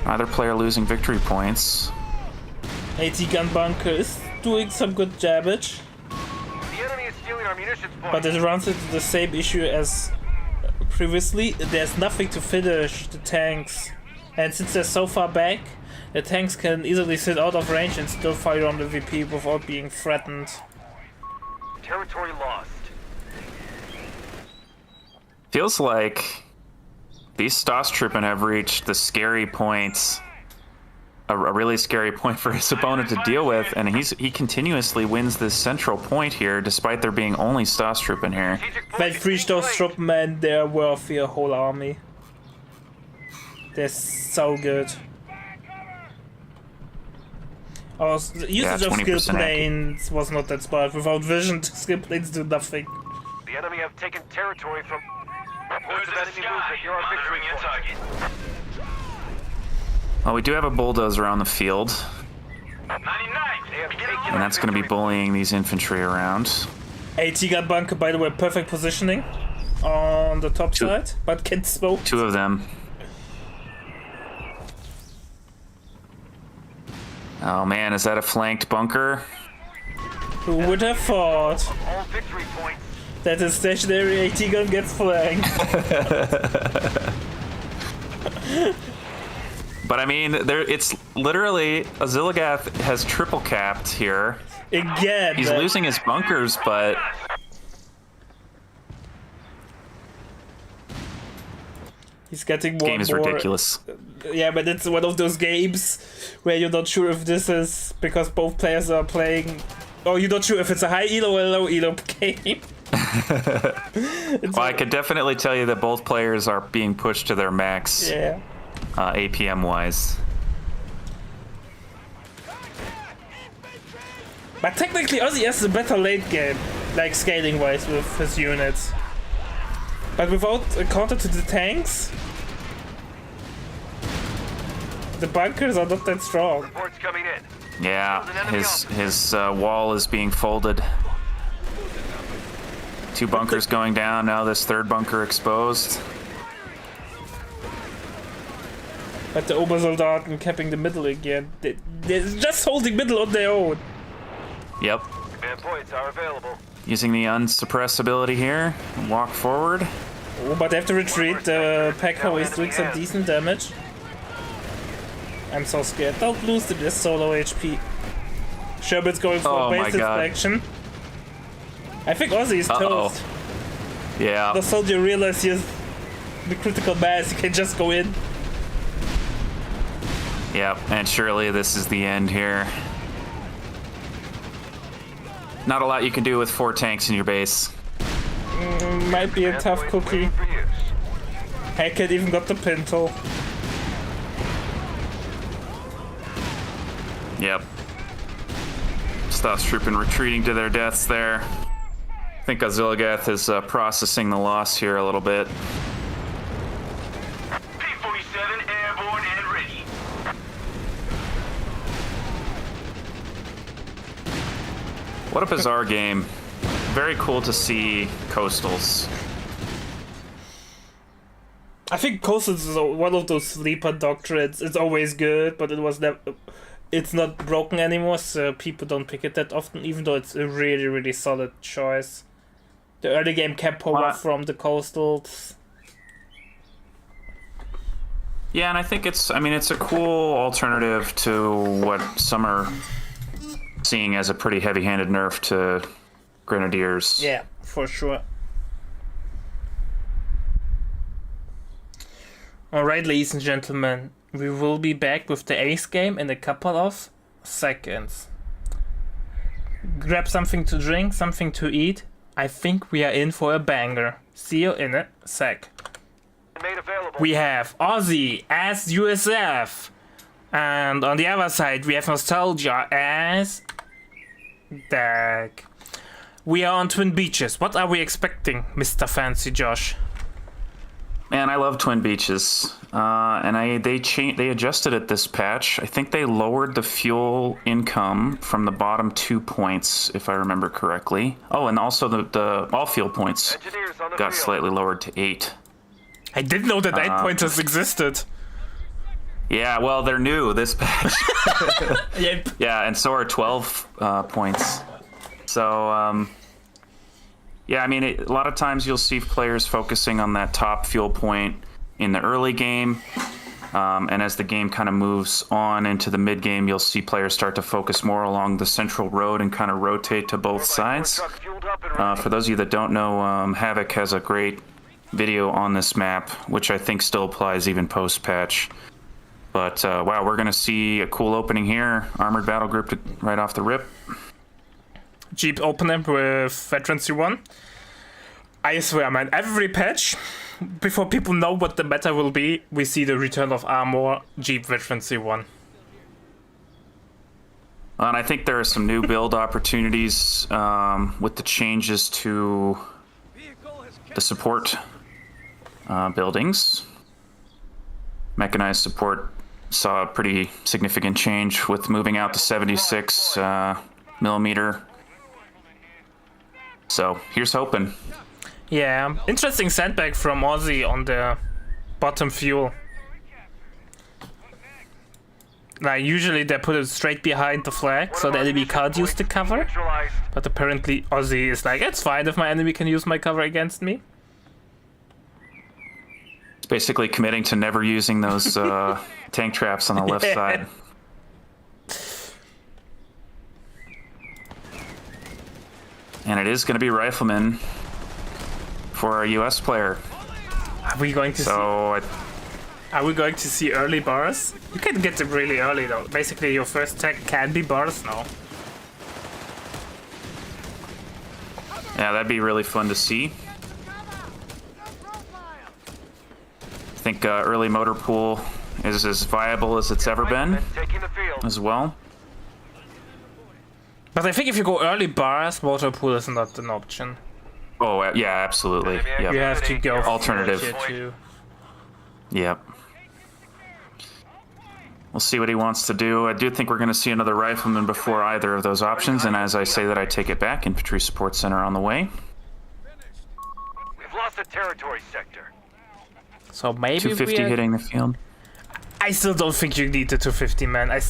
either player losing victory points. AT gun bunker is doing some good damage, The enemy is stealing our munitions point. but it runs into the same issue as previously. There's nothing to finish the tanks, and since they're so far back, the tanks can easily sit out of range and still fire on the VP without being threatened. Territory lost. Feels like these Stostruppen have reached the scary points, a really scary point for his opponent to deal with, and he continuously wins this central point here, despite there being only Stostruppen here. When freeze those Struppmen, they're worth your whole army. They're so good. The usage of skill 20% planes was not that smart. Without vision, skill planes do nothing. The enemy have taken territory from... Reports of enemy movement. You're our victory point. Well, we do have a bulldozer on the field, 99. They have taken and that's going to be bullying these infantry around. AT gun bunker, by the way, perfect positioning on the top side, but can smoke. 2 of them. Oh man, is that a flanked bunker? Who would have thought all victory points. that a stationary AT gun gets flanked? But I mean, it's literally Oziligath has triple capped here. Again. He's losing his bunkers, but He's getting more this game is and more. ridiculous. Yeah, but it's one of those games where you're not sure if this is because both players are playing. Or you're not sure if it's a high elo or a low elo game. Well, I could definitely tell you that both players are being pushed to their max, Yeah. APM wise. But technically, Ozzy has a better late game, like scaling wise with his units. But without a counter to the tanks, the bunkers are not that strong. Reports coming in. Yeah, his wall is being folded. 2 bunkers going down, now this 3rd bunker exposed. But the Obersoldaten capping the middle again. They're just holding middle on their own. Yep. Command points are available. Using the unsuppress ability here, walk forward. Oh, but they have to retreat. The Paco is doing some decent damage. I'm so scared. Don't lose to this solo HP. Sherman's going for Oh a my base God. inspection. I think Ozzy is Uh-oh. toast. Yeah. The soldier realized he has the critical mass, he can just go in. Yep, and surely this is the end here. Not a lot you can do with 4 tanks in your base. Might be a tough cookie. For use. Hackett even got the pintle. Yep. Stostruppen retreating to their deaths there. I think Oziligath is processing the loss here a little bit. P-47 airborne and ready. What a bizarre game. Very cool to see Coastals. I think Coastal is one of those sleeper doctrines. It's always good, but it's not broken anymore, so people don't pick it that often, even though it's a really, really solid choice. The early game can pull off from the Coastals. Yeah, and I think it's a cool alternative to what some are seeing as a pretty heavy-handed nerf to Grenadiers. Yeah, for sure. Alright, ladies and gentlemen, we will be back with the ace game in a couple of seconds. Grab something to drink, something to eat. I think we are in for a banger. See you in a sec. Made available. We have Aussie as USF. And on the other side, we have NostalgiA as DAG. We are on Twin Beaches. What are we expecting, Mr. Fancy Josh? Man, I love Twin Beaches, and they adjusted it this patch. I think they lowered the fuel income from the bottom 2 points, if I remember correctly. Oh, and also the all fuel points Engineers on the got field. slightly lowered to 8. I didn't know that 8 pointers existed. Yeah, well, they're new this patch. Yep. Yeah, and so are 12 points. So, yeah, I mean, a lot of times you'll see players focusing on that top fuel point in the early game. And as the game kind of moves on into the mid game, you'll see players start to focus more along the central road and kind of rotate to both sides. Truck fueled up and ready. For those of you that don't know, Havoc has a great video on this map, which I think still applies even post-patch. But, wow, we're going to see a cool opening here. Armored battle group right off the rip. Jeep opener with Veteran C1. I swear, man, every patch, before people know what the meta will be, we see the return of armor, Jeep Veteran C1. And I think there are some new build opportunities with the changes to the support buildings. Mechanized support saw a pretty significant change with moving out to 76 millimeter. So here's hoping. Yeah, interesting sandbag from Aussie on the bottom fuel. Like, usually they put it straight behind the flag, so the enemy can't use the cover. Neutralized. But apparently Aussie is like, it's fine if my enemy can use my cover against me. It's basically committing to never using those tank traps on the left side. And it is going to be Rifleman for our US player. Are we going to see? Are we going to see early bars? You can get them really early though. Basically, your first tag can be bars now. Yeah, that'd be really fun to see. I think early motor pool is as viable as it's ever been Taking the field. as well. But I think if you go early bars, motor pool is not an option. Oh, yeah, absolutely. You Yep. have to go Alternative. tier 2. Yep. We'll see what he wants to do. I do think we're going to see another Rifleman before either of those options, and as I say that, I take it back. Infantry Support Center on the way. We've lost the territory sector. So maybe 250 hitting the field. I still don't think you need the 250, man. I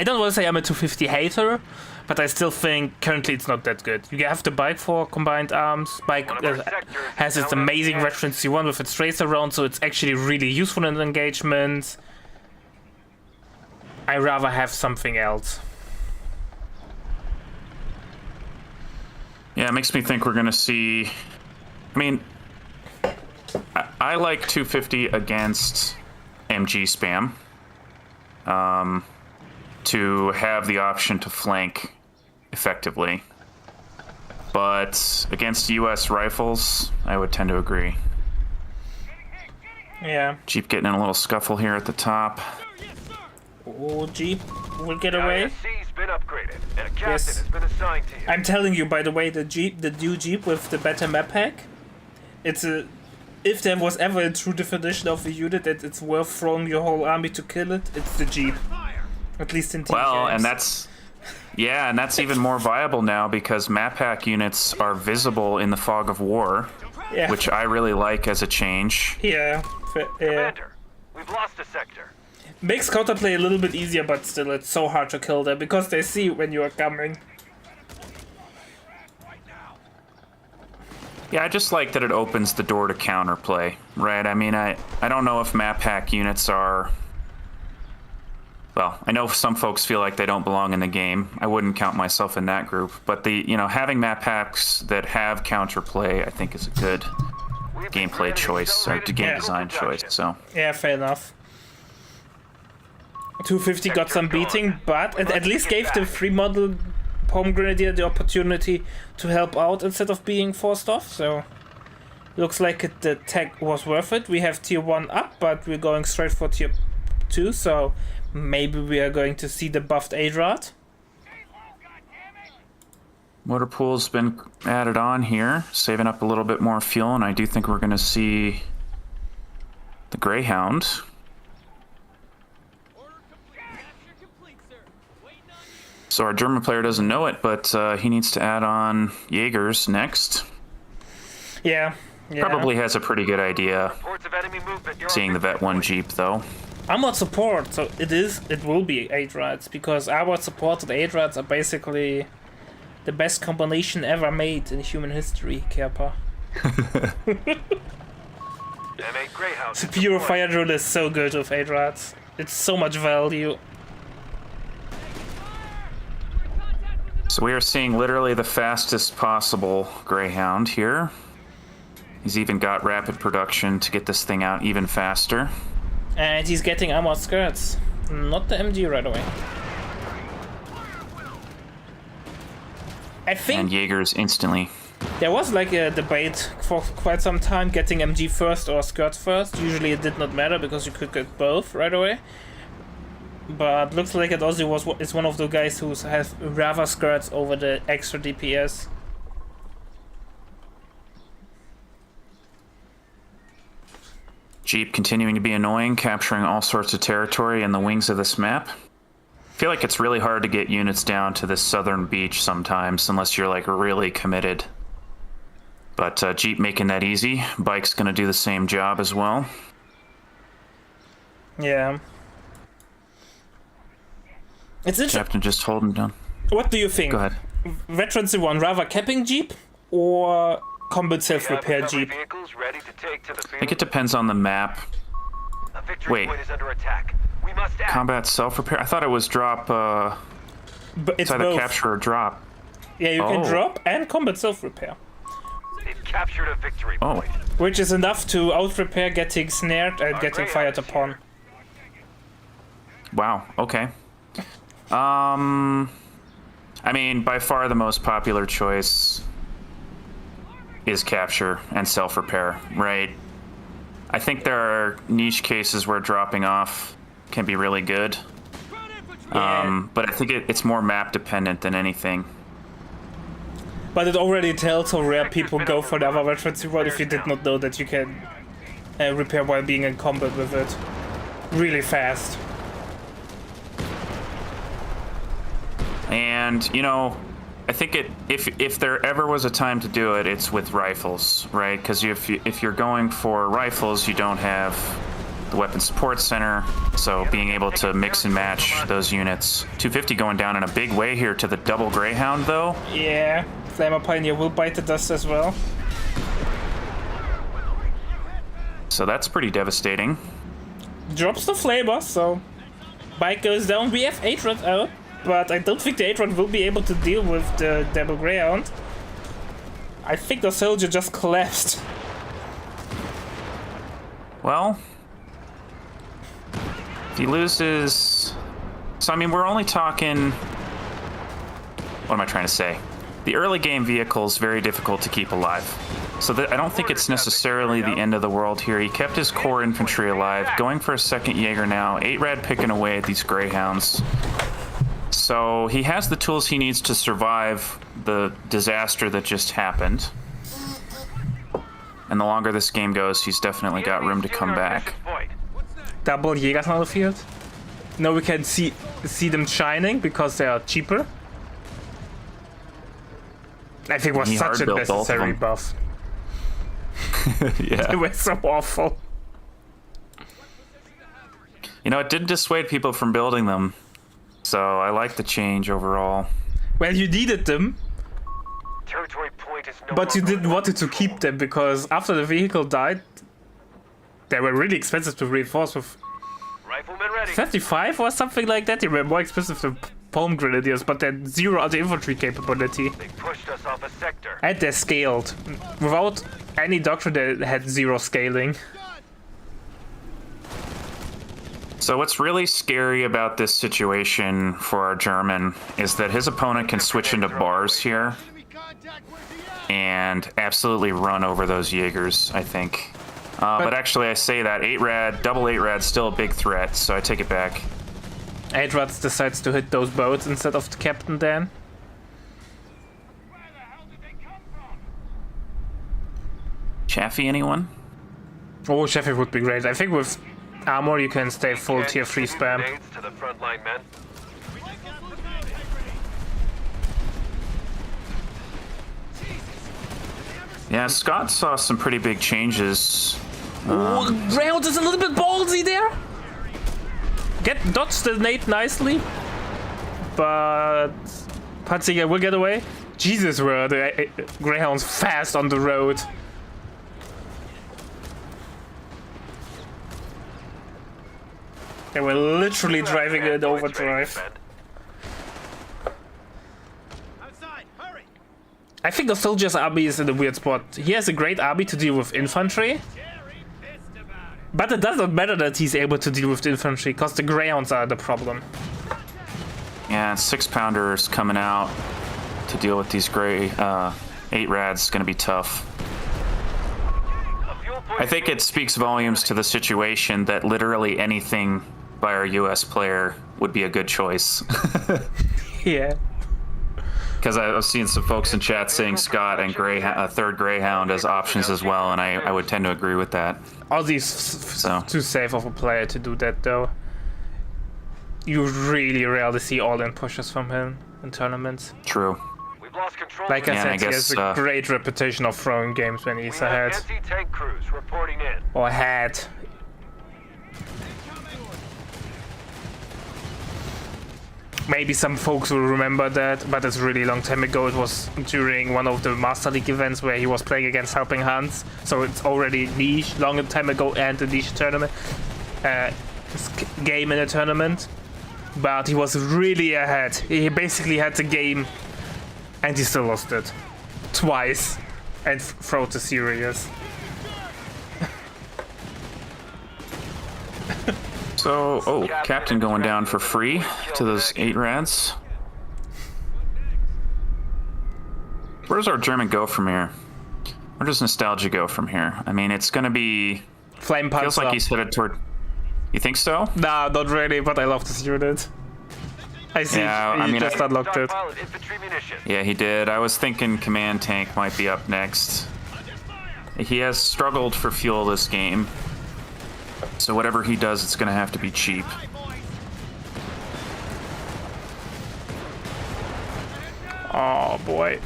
don't want to say I'm a 250 hater, but I still think currently it's not that good. You have the bike for combined arms. Bike has its amazing Veteran C1 with its tracer round, so it's actually really useful in engagement. I rather have something else. Yeah, it makes me think we're going to see... I mean, I like 250 against MG spam. To have the option to flank effectively. But against US rifles, I would tend to agree. Yeah. Jeep getting in a little scuffle here at the top. Oh, Jeep will get away. ISC's been upgraded. located, and a captain Yes. has been assigned to you. I'm telling you, by the way, the new Jeep with the better map pack, it's a... If there was ever a true definition of a unit that it's worth throwing your whole army to kill it, it's the Jeep. At least in team Well, games. and that's... Yeah, and that's even more viable now because map pack units are visible in the fog of war, Yeah. which I really like as a change. Yeah. Yeah. Commander, we've lost a sector. Makes counterplay a little bit easier, but still, it's so hard to kill them because they see when you are coming. Yeah, I just like that it opens the door to counterplay, right? I mean, I don't know if map pack units are... Well, I know some folks feel like they don't belong in the game. I wouldn't count myself in that group. But having map packs that have counterplay, I think is a good gameplay choice, or game design choice, so... Yeah, fair enough. 250 got some beating, but it at least gave the 3-model Home Grenadier the opportunity to help out instead of being forced off, so... Looks like the tech was worth it. We have tier 1 up, but we're going straight for tier 2, so... Maybe we are going to see the buffed Adrad. Motor pool's been added on here, saving up a little bit more fuel, and I do think we're going to see the Greyhound. So our German player doesn't know it, but he needs to add on Jaegers next. Yeah. Probably has a pretty good idea, Reports of enemy movement. You're on seeing the victory Vet 1 point. Jeep, though. Armored support, so it will be Adrads, because armored support and Adrads are basically the best combination ever made in human history, Kerpa. M8 Greyhound. Superior fire drill is so good with Adrads. It's so much value. So we are seeing literally the fastest possible Greyhound here. He's even got rapid production to get this thing out even faster. And he's getting armored skirts. Not the MG right away. I And think Jaegers instantly. there was like a debate for quite some time, getting MG first or skirts first. Usually it did not matter because you could get both right away. But looks like it also is one of the guys who has rather skirts over the extra DPS. Jeep continuing to be annoying, capturing all sorts of territory in the wings of this map. I feel like it's really hard to get units down to this southern beach sometimes, unless you're like really committed. But Jeep making that easy. Bike's gonna do the same job as well. Yeah. It's interesting. Captain just holding down. What do you think? Go ahead. Veterans one rather capping Jeep or combat self-repair Recovery Jeep? vehicles ready to take to the I think field. it depends on the map. A victory Wait. point is under attack. We must act. Combat self-repair? I thought it was drop, But it's it's either both. capture or drop. Yeah, you can Oh. drop and combat self-repair, They've captured a victory Oh. point. which is enough to out-repair getting snared and getting fired upon. Wow, okay. I mean, by far the most popular choice is capture and self-repair, right? I think there are niche cases where dropping off can be really good. But I think it's more map dependent than anything. But it already tells how rare people go for the other veterans reward if you did not know that you can repair while being in combat with it. Really fast. And, I think if there ever was a time to do it, it's with rifles, right? Because if you're going for rifles, you don't have the weapon support center, so being able to mix and match those units. 250 going down in a big way here to the double Greyhound, though. Yeah, Flamer Pioneer will bite the dust as well. So that's pretty devastating. Drops the Flamer, so bike goes down. We have Atrod out, but I don't think the Atrod will be able to deal with the double Greyhound. I think the soldier just collapsed. Well, if he loses... So, I mean, we're only talking... What am I trying to say? The early game vehicle is very difficult to keep alive. So I don't think it's necessarily the end of the world here. He kept his core infantry alive, going for a second Jaeger now. 8 Rad picking away at these Greyhounds. So he has the tools he needs to survive the disaster that just happened. And the longer this game goes, he's definitely got room to come back. Double Jägers on the field. Now we can see them shining because they are cheaper. I think it was He such a hard-built both of necessary them. buff. Yeah. It was so awful. You know, it did dissuade people from building them. So I like the change overall. Well, you needed them, Territory point is no but you longer didn't want to keep them because after the vehicle died, they were really expensive to reinforce with Riflemen ready. 35 or something like that. They were more expensive than palm grenadiers, but then zero anti-infantry capability. They pushed us off a sector. And they're scaled. Without any doctrine, they had zero scaling. So what's really scary about this situation for our German is that his opponent can switch into bars here and absolutely run over those Jaegers, I think. But actually, I say that 8-rad, double 8-rad, still a big threat, so I take it back. 8-Rats decides to hit those boats instead of the captain then. Chaffee, anyone? Oh, Sheffield would be great. I think with armor you can stay full tier 3 spam. Grenades to the frontline men. Yeah, Scott saw some pretty big changes. Oh, Greyhound is a little bit ballsy there. Dodged the nade nicely. But Panziger will get away. Jesus, were the Greyhounds fast on the road. They were literally driving in overdrive. I think NostalgiA's army is in a weird spot. He has a great army to deal with infantry. But it doesn't matter that he's able to deal with the infantry, because the Greyhounds are the problem. Yeah, 6-pounders coming out to deal with these gray 8-rads is going to be tough. I think it speaks volumes to the situation that literally anything by our US player would be a good choice. Yeah. Because I've seen some folks in chat saying Scott and third Greyhound as options as well, and I would tend to agree with that. Ozzy's too safe of a player to do that, though. You really rarely see all-in pushes from him in tournaments. True. We've lost control. Like I Yeah, said, I he has guess, a great reputation of throwing games when he's We have ahead. anti-tank crews reporting in. Or had. Maybe some folks will remember that, but it's a really long time ago. It was during one of the Master League events where he was playing against Helping Hands. So it's already niche, long time ago, and a niche tournament. Game in a tournament. But he was really ahead. He basically had the game, and he still lost it. Twice. And throw to serious. So, oh, Captain going down for free to those 8-rads. Where does our German go from here? Where does NostalgiA go from here? I mean, it's going to be... Flame Panzer. Feels like he's headed toward... You think so? Nah, not really, but I love this unit. I see he just unlocked it. Stockpile of infantry munitions. Yeah, he did. I was thinking Command Tank might be up next. He has struggled for fuel this game. So whatever he does, it's going to have to be cheap. Oh boy.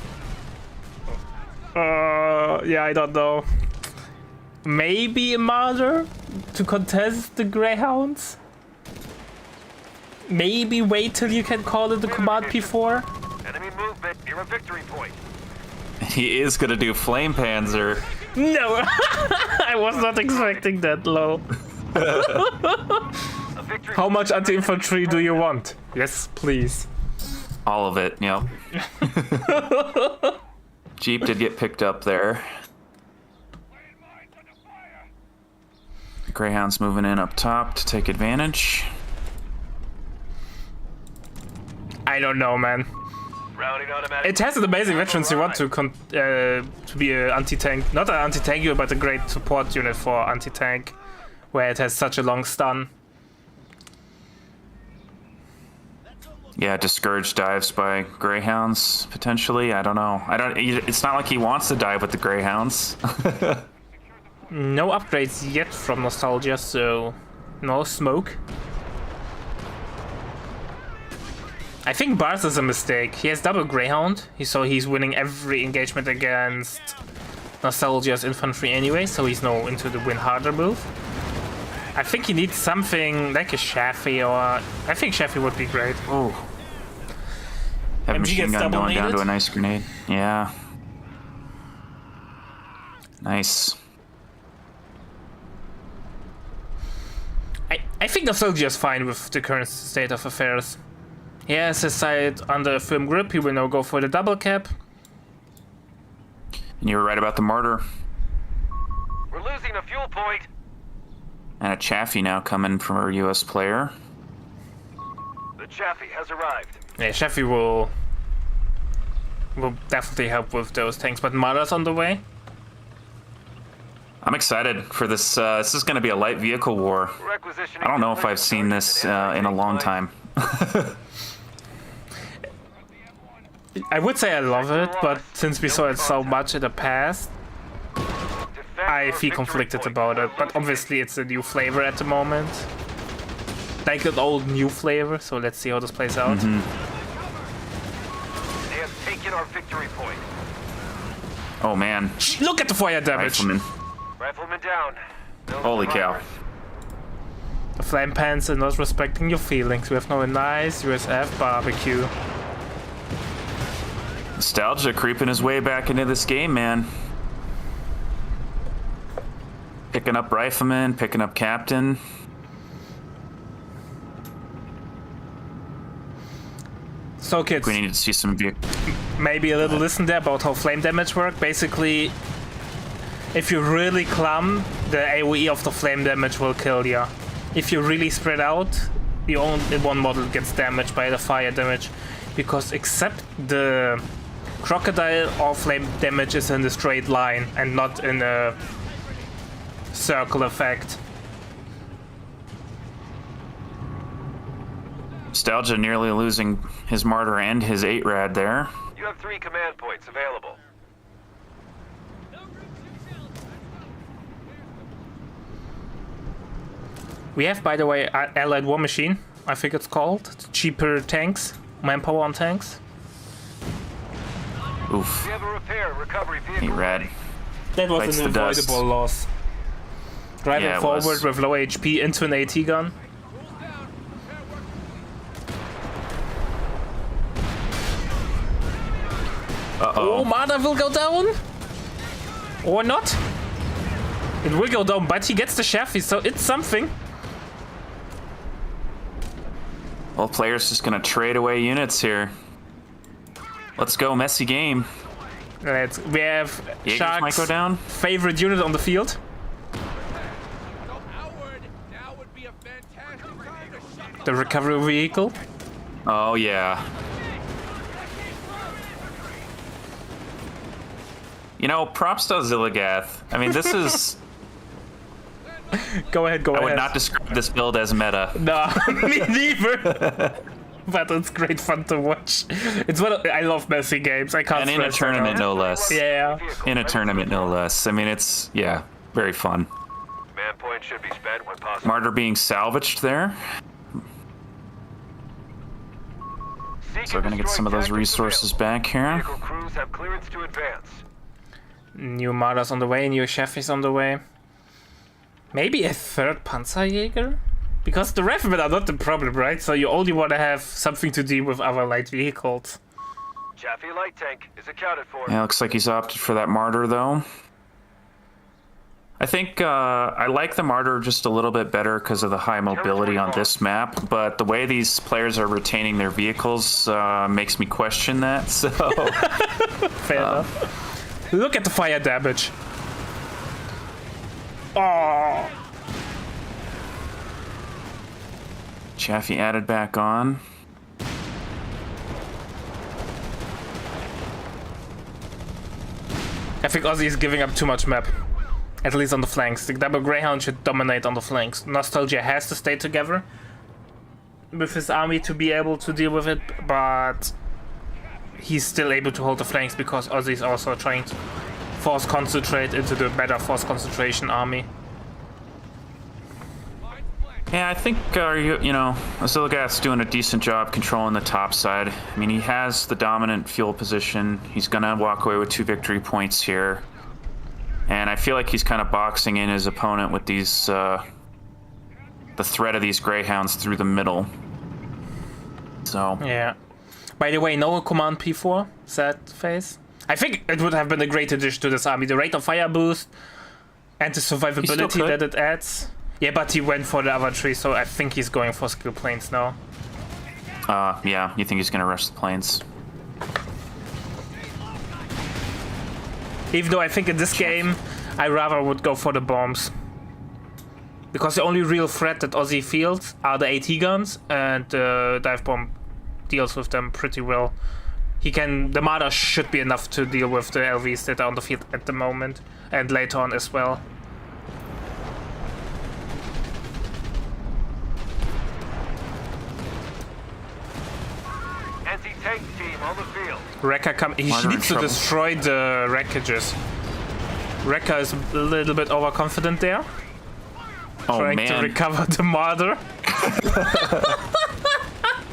Yeah, I don't know. Maybe a Martyr to contest the Greyhounds? Maybe wait till you can call it the Command P4? Enemy movement near a victory point. He is going to do Flame Panzer. No! I was not expecting that, lol. A victory How much anti-infantry do you want? Yes, please. All of it, yep. Jeep did get picked up there. Greyhound's moving in up top to take advantage. I don't know, man. routing automatic. It has an amazing veterans you want to be an anti-tank. Not an anti-tank unit, but a great support unit for anti-tank, where it has such a long stun. Yeah, discouraged dives by Greyhounds, potentially. I don't know. It's not like he wants to dive with the Greyhounds. No upgrades yet from NostalgiA, so no smoke. I think Bars is a mistake. He has double Greyhound, so he's winning every engagement against NostalgiA's infantry anyway, so he's now into the win harder move. I think he needs something like a Chaffee, or I think Chaffee would be great. Oh. Have MG machine gets gun going down double-naded. to a nice grenade. Yeah. Nice. I think NostalgiA is fine with the current state of affairs. He has his side under a firm grip, he will now go for the double cap. And you were right about the mortar. We're losing a fuel point. And a Chaffee now coming from our US player. The Chaffee has arrived. Yeah, Chaffee will definitely help with those tanks, but Mara's on the way. I'm excited for this. This is going to be a light vehicle war. Requisitioning I don't know if I've seen this in a long time. I would say I love it, but since we saw it so much in the past, I feel conflicted about it. But obviously it's a new flavor at the moment. Like an old new flavor, so let's see how this plays out. They have taken our victory point. Oh man. Look at the fire damage! Rifleman. Rifleman down. No Holy cow. survivors. The flame pants are not respecting your feelings. We have now a nice USF barbecue. NostalgiA creeping his way back into this game, man. Picking up Rifleman, picking up Captain. So kids, We need to see some maybe a little listen there about how flame damage work. Basically, if you really clump, the AoE of the flame damage will kill ya. If you really spread out, the only one model gets damaged by the fire damage, because except the crocodile, all flame damage is in the straight line and not in a circle effect. NostalgiA nearly losing his Martyr and his 8-Rad there. You have 3 command points available. We have, by the way, Allied War Machine, I think it's called. Cheaper tanks, manpower on tanks. Oof. We have a repair and recovery vehicle. 8-Rad. That was Bites an the dust. avoidable loss. Driving Yeah, it forward was. with low HP into an AT gun. Uh-oh. Oh, Marder will go down? Or not? It will go down, but he gets the Chaffee, so it's something. Well, players just gonna trade away units here. Let's go, messy game. We have Jaegers might Shark's go down. favorite unit on the field. Go outward. Now would be a fantastic time to shut The recovery vehicle. Oh yeah. You know, props to Oziligath. I mean, this is... Go ahead, go I ahead. would not describe this build as meta. No, me neither. But it's great fun to watch. It's I love messy games. I can't. And in a stress that tournament, out. no less. Yeah. In a tournament, no less. I mean, it's, yeah, very fun. Command point should be spent when possible. Martyr being salvaged there. Seek So we're and gonna get destroy some of those tactics resources available. back here. Vehicle crews have clearance to advance. New Marder's on the way. New Chaffee's on the way. Maybe a third Panzerjäger? Because the riflemen are not the problem, right? So you only want to have something to deal with other light vehicles. Chaffee light tank is accounted for. Yeah, looks like he's opted for that Martyr, though. I think I like the Martyr just a little bit better because of the high mobility on this map, but the way these players are retaining their vehicles makes me question that, so... Fair enough. Look at the fire damage. Oh. Chaffee added back on. I think Ozzy is giving up too much map. At least on the flanks. The double Greyhound should dominate on the flanks. NostalgiA has to stay together. with his army to be able to deal with it, but he's still able to hold the flanks because Ozzy is also trying to force concentrate into the better force concentration army. Yeah, I think, Oziligath's doing a decent job controlling the top side. I mean, he has the dominant fuel position. He's going to walk away with 2 victory points here. And I feel like he's kind of boxing in his opponent with these, the threat of these Greyhounds through the middle. So. Yeah. By the way, no command P4, sad face. I think it would have been a great addition to this army. The rate of fire boost and the survivability that it adds. Yeah, but he went for the other tree, so I think he's going for skill planes now. Yeah, you think he's gonna rush the planes? Even though I think in this game, I rather would go for the bombs. Because the only real threat that Ozzy feels are the AT guns, and the dive bomb deals with them pretty well. The Marder should be enough to deal with the LVs that are on the field at the moment, and later on as well. Anti-tank team on the field. Rekka he needs to destroy the wreckages. Rekka is a little bit overconfident there. Oh, trying man. to recover the Marder.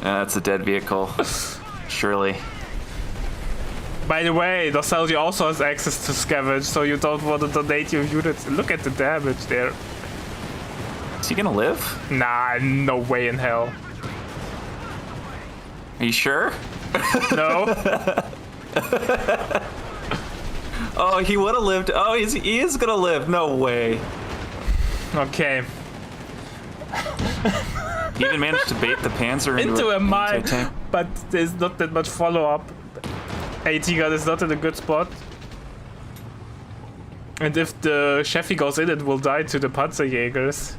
That's a dead vehicle. Surely. By the way, NostalgiA also has access to scavenge, so you don't want to donate your units. Look at the damage there. Is he gonna live? Nah, no way in hell. Are you sure? No. Oh, he would have lived. Oh, he is gonna live. No way. Okay. He even managed to bait the Panzer Into a mine, anti-tank. but there's not that much follow-up. AT gun is not in a good spot. And if the Cheffy goes in, it will die to the Panzerjägers.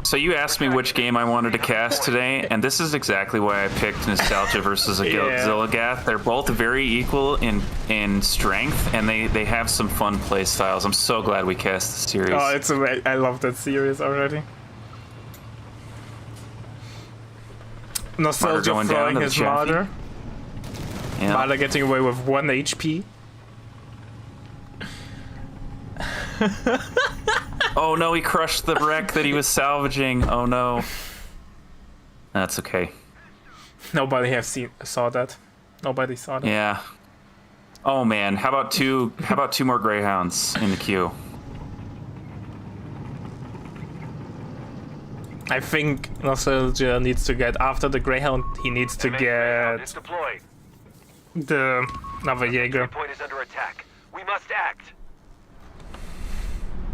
So you asked me which game I wanted to cast today, and this is exactly why I picked NostalgiA versus Oziligath. They're both very equal in strength, and they have some fun play styles. I'm so glad we cast the series. Oh, I love that series already. NostalgiA going down throwing to the his Chaffee. Marder. Yeah. Marder getting away with 1 HP. Oh no, he crushed the wreck that he was salvaging. Oh no. That's okay. Nobody saw that. Nobody saw that. Yeah. Oh man, how about two more Greyhounds in the queue? I think NostalgiA needs to get after the Greyhound. He needs to Greyhound is get deployed. the another Jaeger. Point is under attack. We must act.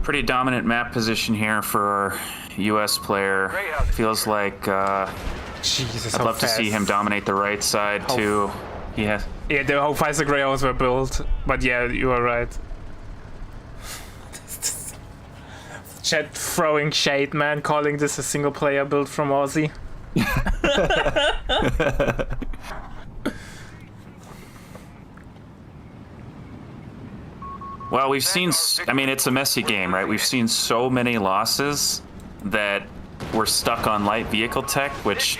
Pretty dominant map position here for our US player. Feels like Jesus, I'd love to see him dominate the right side too. Yeah. Yeah, the whole fast Greyhounds were built, but yeah, you are right. Chat throwing shade, man, calling this a single player build from Aussie. Well, we've seen, I mean, it's a messy game, right? We've seen so many losses that we're stuck on light vehicle tech, which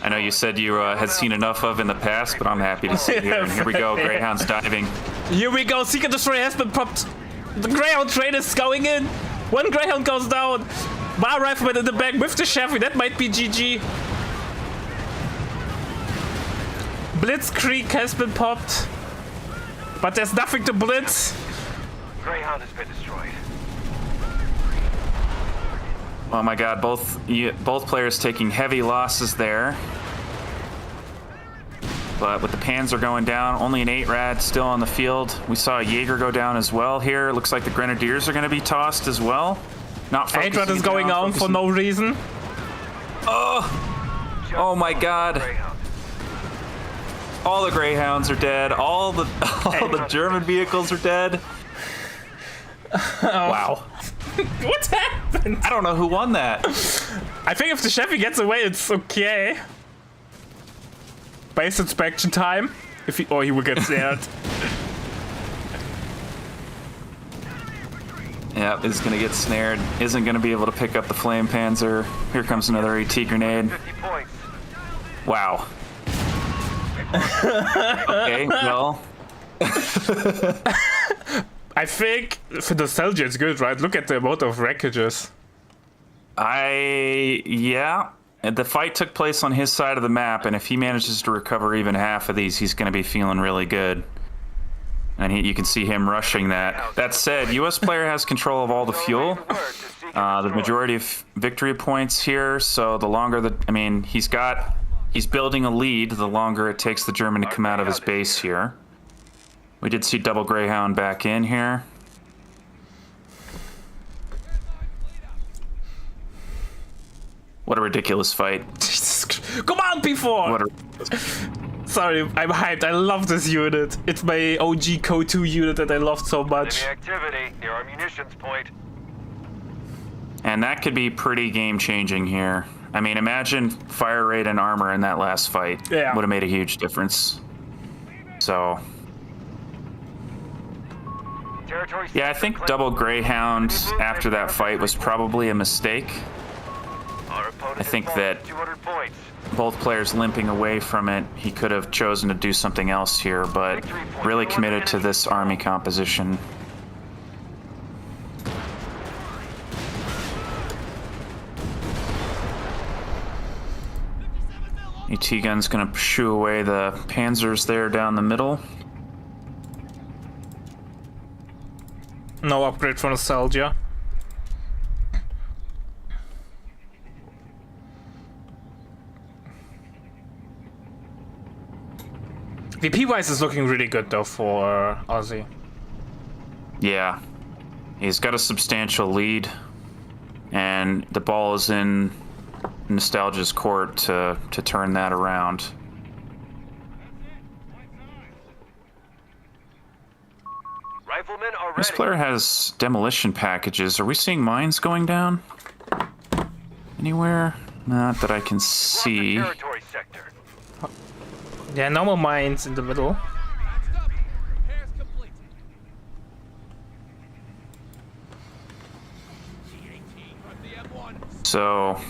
I know you said you had seen enough of in the past, but I'm happy to see here. And here we go, Greyhound's diving. Here we go, Seeker Destroyer has been popped. The Greyhound train is going in. 1 Greyhound goes down. Bar Rifleman in the back with the Chevy, that might be GG. Blitzkrieg has been popped. But there's nothing to blitz. Greyhound has been destroyed. Oh my god, both players taking heavy losses there. But with the Panzer going down, only an 8-rad still on the field. We saw a Jaeger go down as well here. Looks like the Grenadiers are going to be tossed as well. Not 8-rad is going on for no reason. Oh my god. All the Greyhounds are dead. All the German vehicles are dead. Wow. What happened? I don't know who won that. I think if the Chevy gets away, it's okay. Base inspection time. Or he will get snared. Yep, is gonna get snared. Isn't gonna be able to pick up the flame panzer. Here comes another AT grenade. 50 points. Wow. Okay, well. I think for nostalgia it's good, right? Look at the amount of wreckages. Yeah. The fight took place on his side of the map, and if he manages to recover even half of these, he's going to be feeling really good. And you can see him rushing that. That said, U.S. player has control of all the fuel, the majority of victory points here. So the longer he's building a lead. The longer it takes the German to come out of his base here. We did see double Greyhound back in here. What a ridiculous fight. Come on, P4! Sorry, I'm hyped. I love this unit. It's my OG Co2 unit that I loved so much. Enemy activity near our munitions point. And that could be pretty game-changing here. I mean, imagine fire rate and armor in that last fight. Yeah. Would have made a huge difference. So... yeah, I think double Greyhound after that fight was probably a mistake. I think that both players limping away from it, he could have chosen to do something else here, but really committed to this army composition. AT gun's gonna shoo away the panzers there down the middle. No upgrade for nostalgia. VP-wise is looking really good though for Ozzy. Yeah. He's got a substantial lead, and the ball is in Nostalgia's court to turn that around. Riflemen are ready. This player has demolition packages. Are we seeing mines going down? Anywhere? Not that I can see. Territory sector. Yeah, normal mines in the middle. Repairs completed. G18 from the M1. So,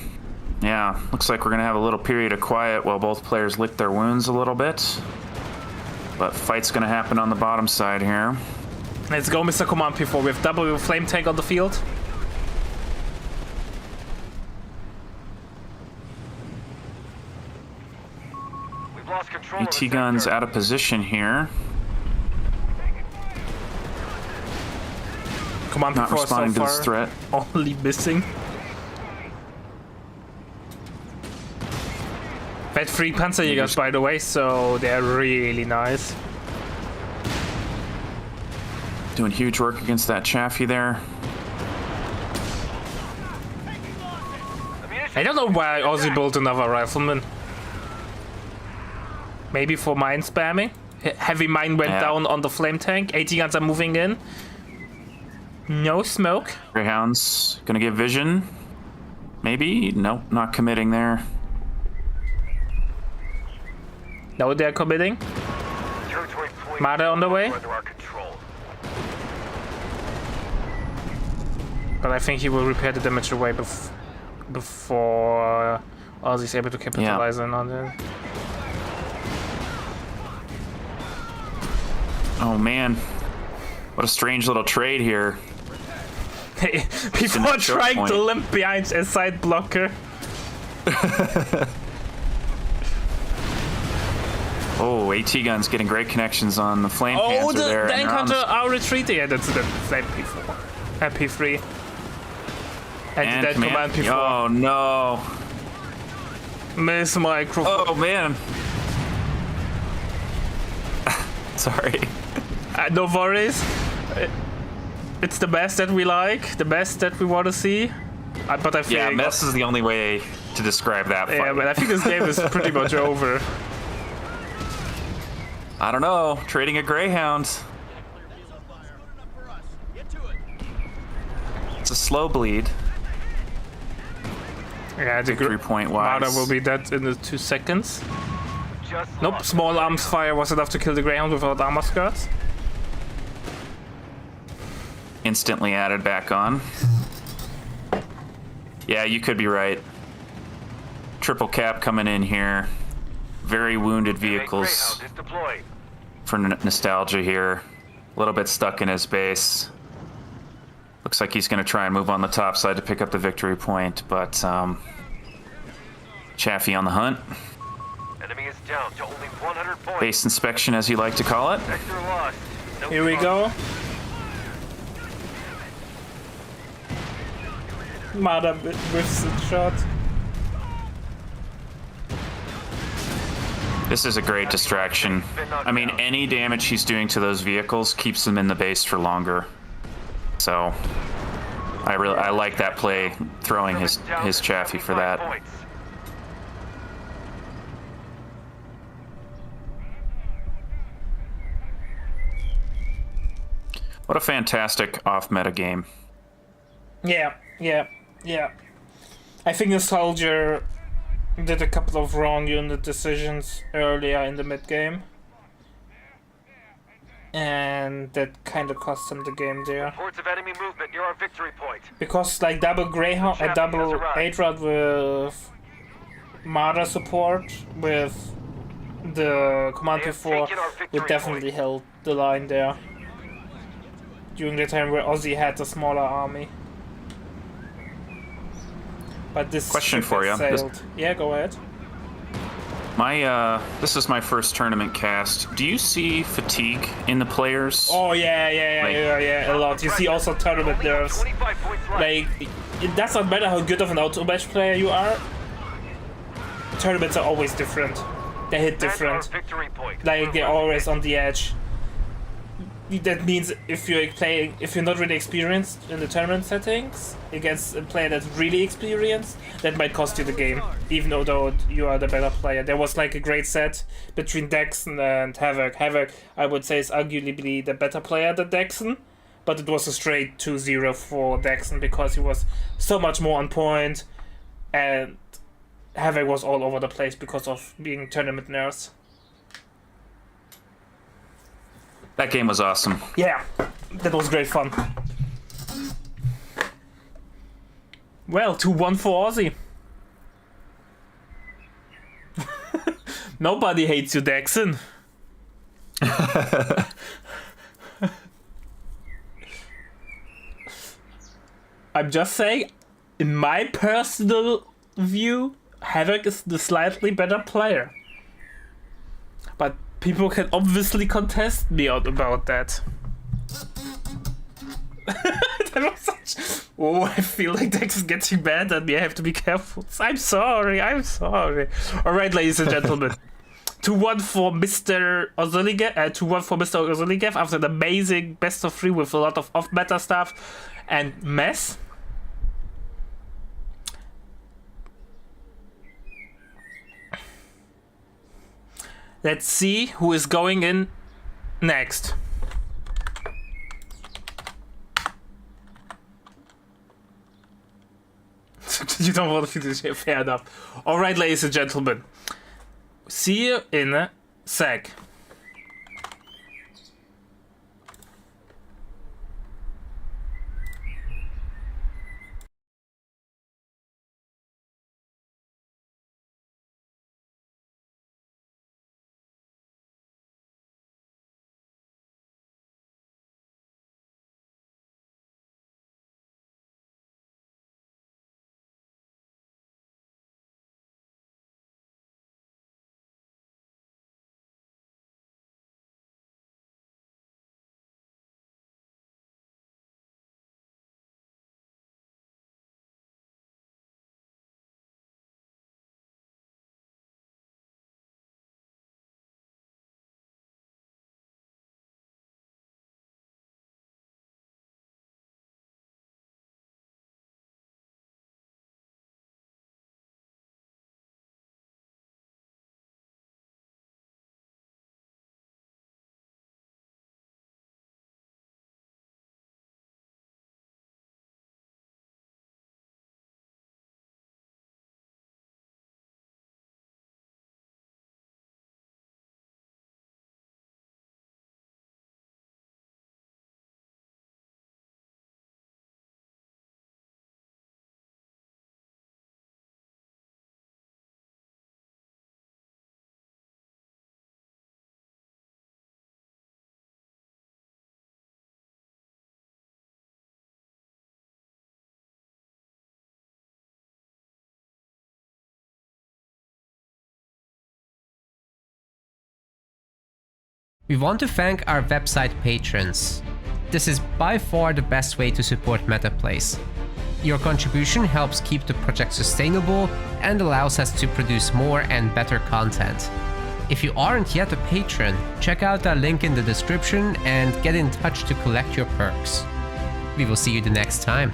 yeah, looks like we're gonna have a little period of quiet while both players lick their wounds a little bit. But fight's gonna happen on the bottom side here. Let's go, Mr. Command P4. We have double flame tank on the field. We've lost control of the AT gun's sector. out of position here. Command Not P4 so responding to far this threat. only missing. That 3 Panzerjägers, by the way, so they're really nice. Doing huge work against that Chaffee there. I don't know why Ozzy built another rifleman. Maybe for mine spamming? Heavy mine went down on the flame tank. AT guns are moving in. No smoke. Greyhound's gonna get vision. Maybe? Nope, not committing there. No, they're committing. Territory point Marder on the way. under our control. But I think he will repair the damage away before Ozzy's able to capitalize on it. Oh man, what a strange little trade here. Before trying to limp behind a side blocker. Oh, AT gun's getting great connections on the flame Oh, panzer there. the and they're on encounter the- are retreating. Yeah, that's the flame P4. P3. And that command P4. Oh no. Miss microphone. Oh man. Sorry. No worries. It's the best that we like, the best that we want to see. But I think Yeah, mess is the only way to describe that fight. yeah, but I think this game is pretty much over. I don't know. Trading a Greyhound. It's a slow bleed. Yeah, the Victory point wise. Marder will be dead in the 2 seconds. Just Nope, lost. small arms fire was enough to kill the Greyhound without armor skirts. instantly added back on. Yeah, you could be right. Triple cap coming in here. Very wounded vehicles Greyhound is deployed. for Nostalgia here. A little bit stuck in his base. Looks like he's going to try and move on the top side to pick up the victory point, but Chaffee on the hunt. Enemy is down to only 100 points. Base inspection, as you like to call it. Sector lost. No Here we go. Mada whiffs the shot. This is a great distraction. I mean, any damage he's doing to those vehicles keeps them in the base for longer. So, I like that play, throwing his Chaffee for that. Points. What a fantastic off-meta game. Yeah. I think NostalgiA did a couple of wrong unit decisions earlier in the mid-game. And that kind of cost him the game there. Reports of enemy movement near our victory point. Because like double Greyhound, a double 8-rod with Marder support with the Command P4 would definitely hold the line there. During the time where Ozzy had the smaller army. But this Question ship for has you. sailed. Yeah, go ahead. This is my first tournament cast. Do you see fatigue in the players? Oh yeah, a lot. You see also tournament nerves. 25 points left. Like, it does not matter how good of an auto match player you are. Tournaments are always different. They hit That's our different. victory point. Like they're always on the edge. That means if you're not really experienced in the tournament settings against a player that's really experienced, that might cost you the game, even though you are the better player. There was like a great set between Dexon and Havoc. Havoc, I would say, is arguably the better player than Dexon, but it was a straight 2-0 for Dexon because he was so much more on point, and Havoc was all over the place because of being tournament nerds. That game was awesome. Yeah, that was great fun. Well, 2-1 for Aussie. Nobody hates you, Dexon. I'm just saying, in my personal view, Havoc is the slightly better player. But people can obviously contest me out about that. That was such... Oh, I feel like Dex is getting mad at me. I have to be careful. I'm sorry. Alright, ladies and gentlemen. 2-1 for Mr. Oziligath. 2-1 for Mr. Oziligath after an amazing best of 3 with a lot of off-meta stuff and mess. Let's see who is going in next. You don't want to finish it, fair enough. Alright, ladies and gentlemen. See you in a sec. We want to thank our website patrons. This is by far the best way to support MetaPlays. Your contribution helps keep the project sustainable and allows us to produce more and better content. If you aren't yet a patron, check out our link in the description and get in touch to collect your perks. We will see you the next time.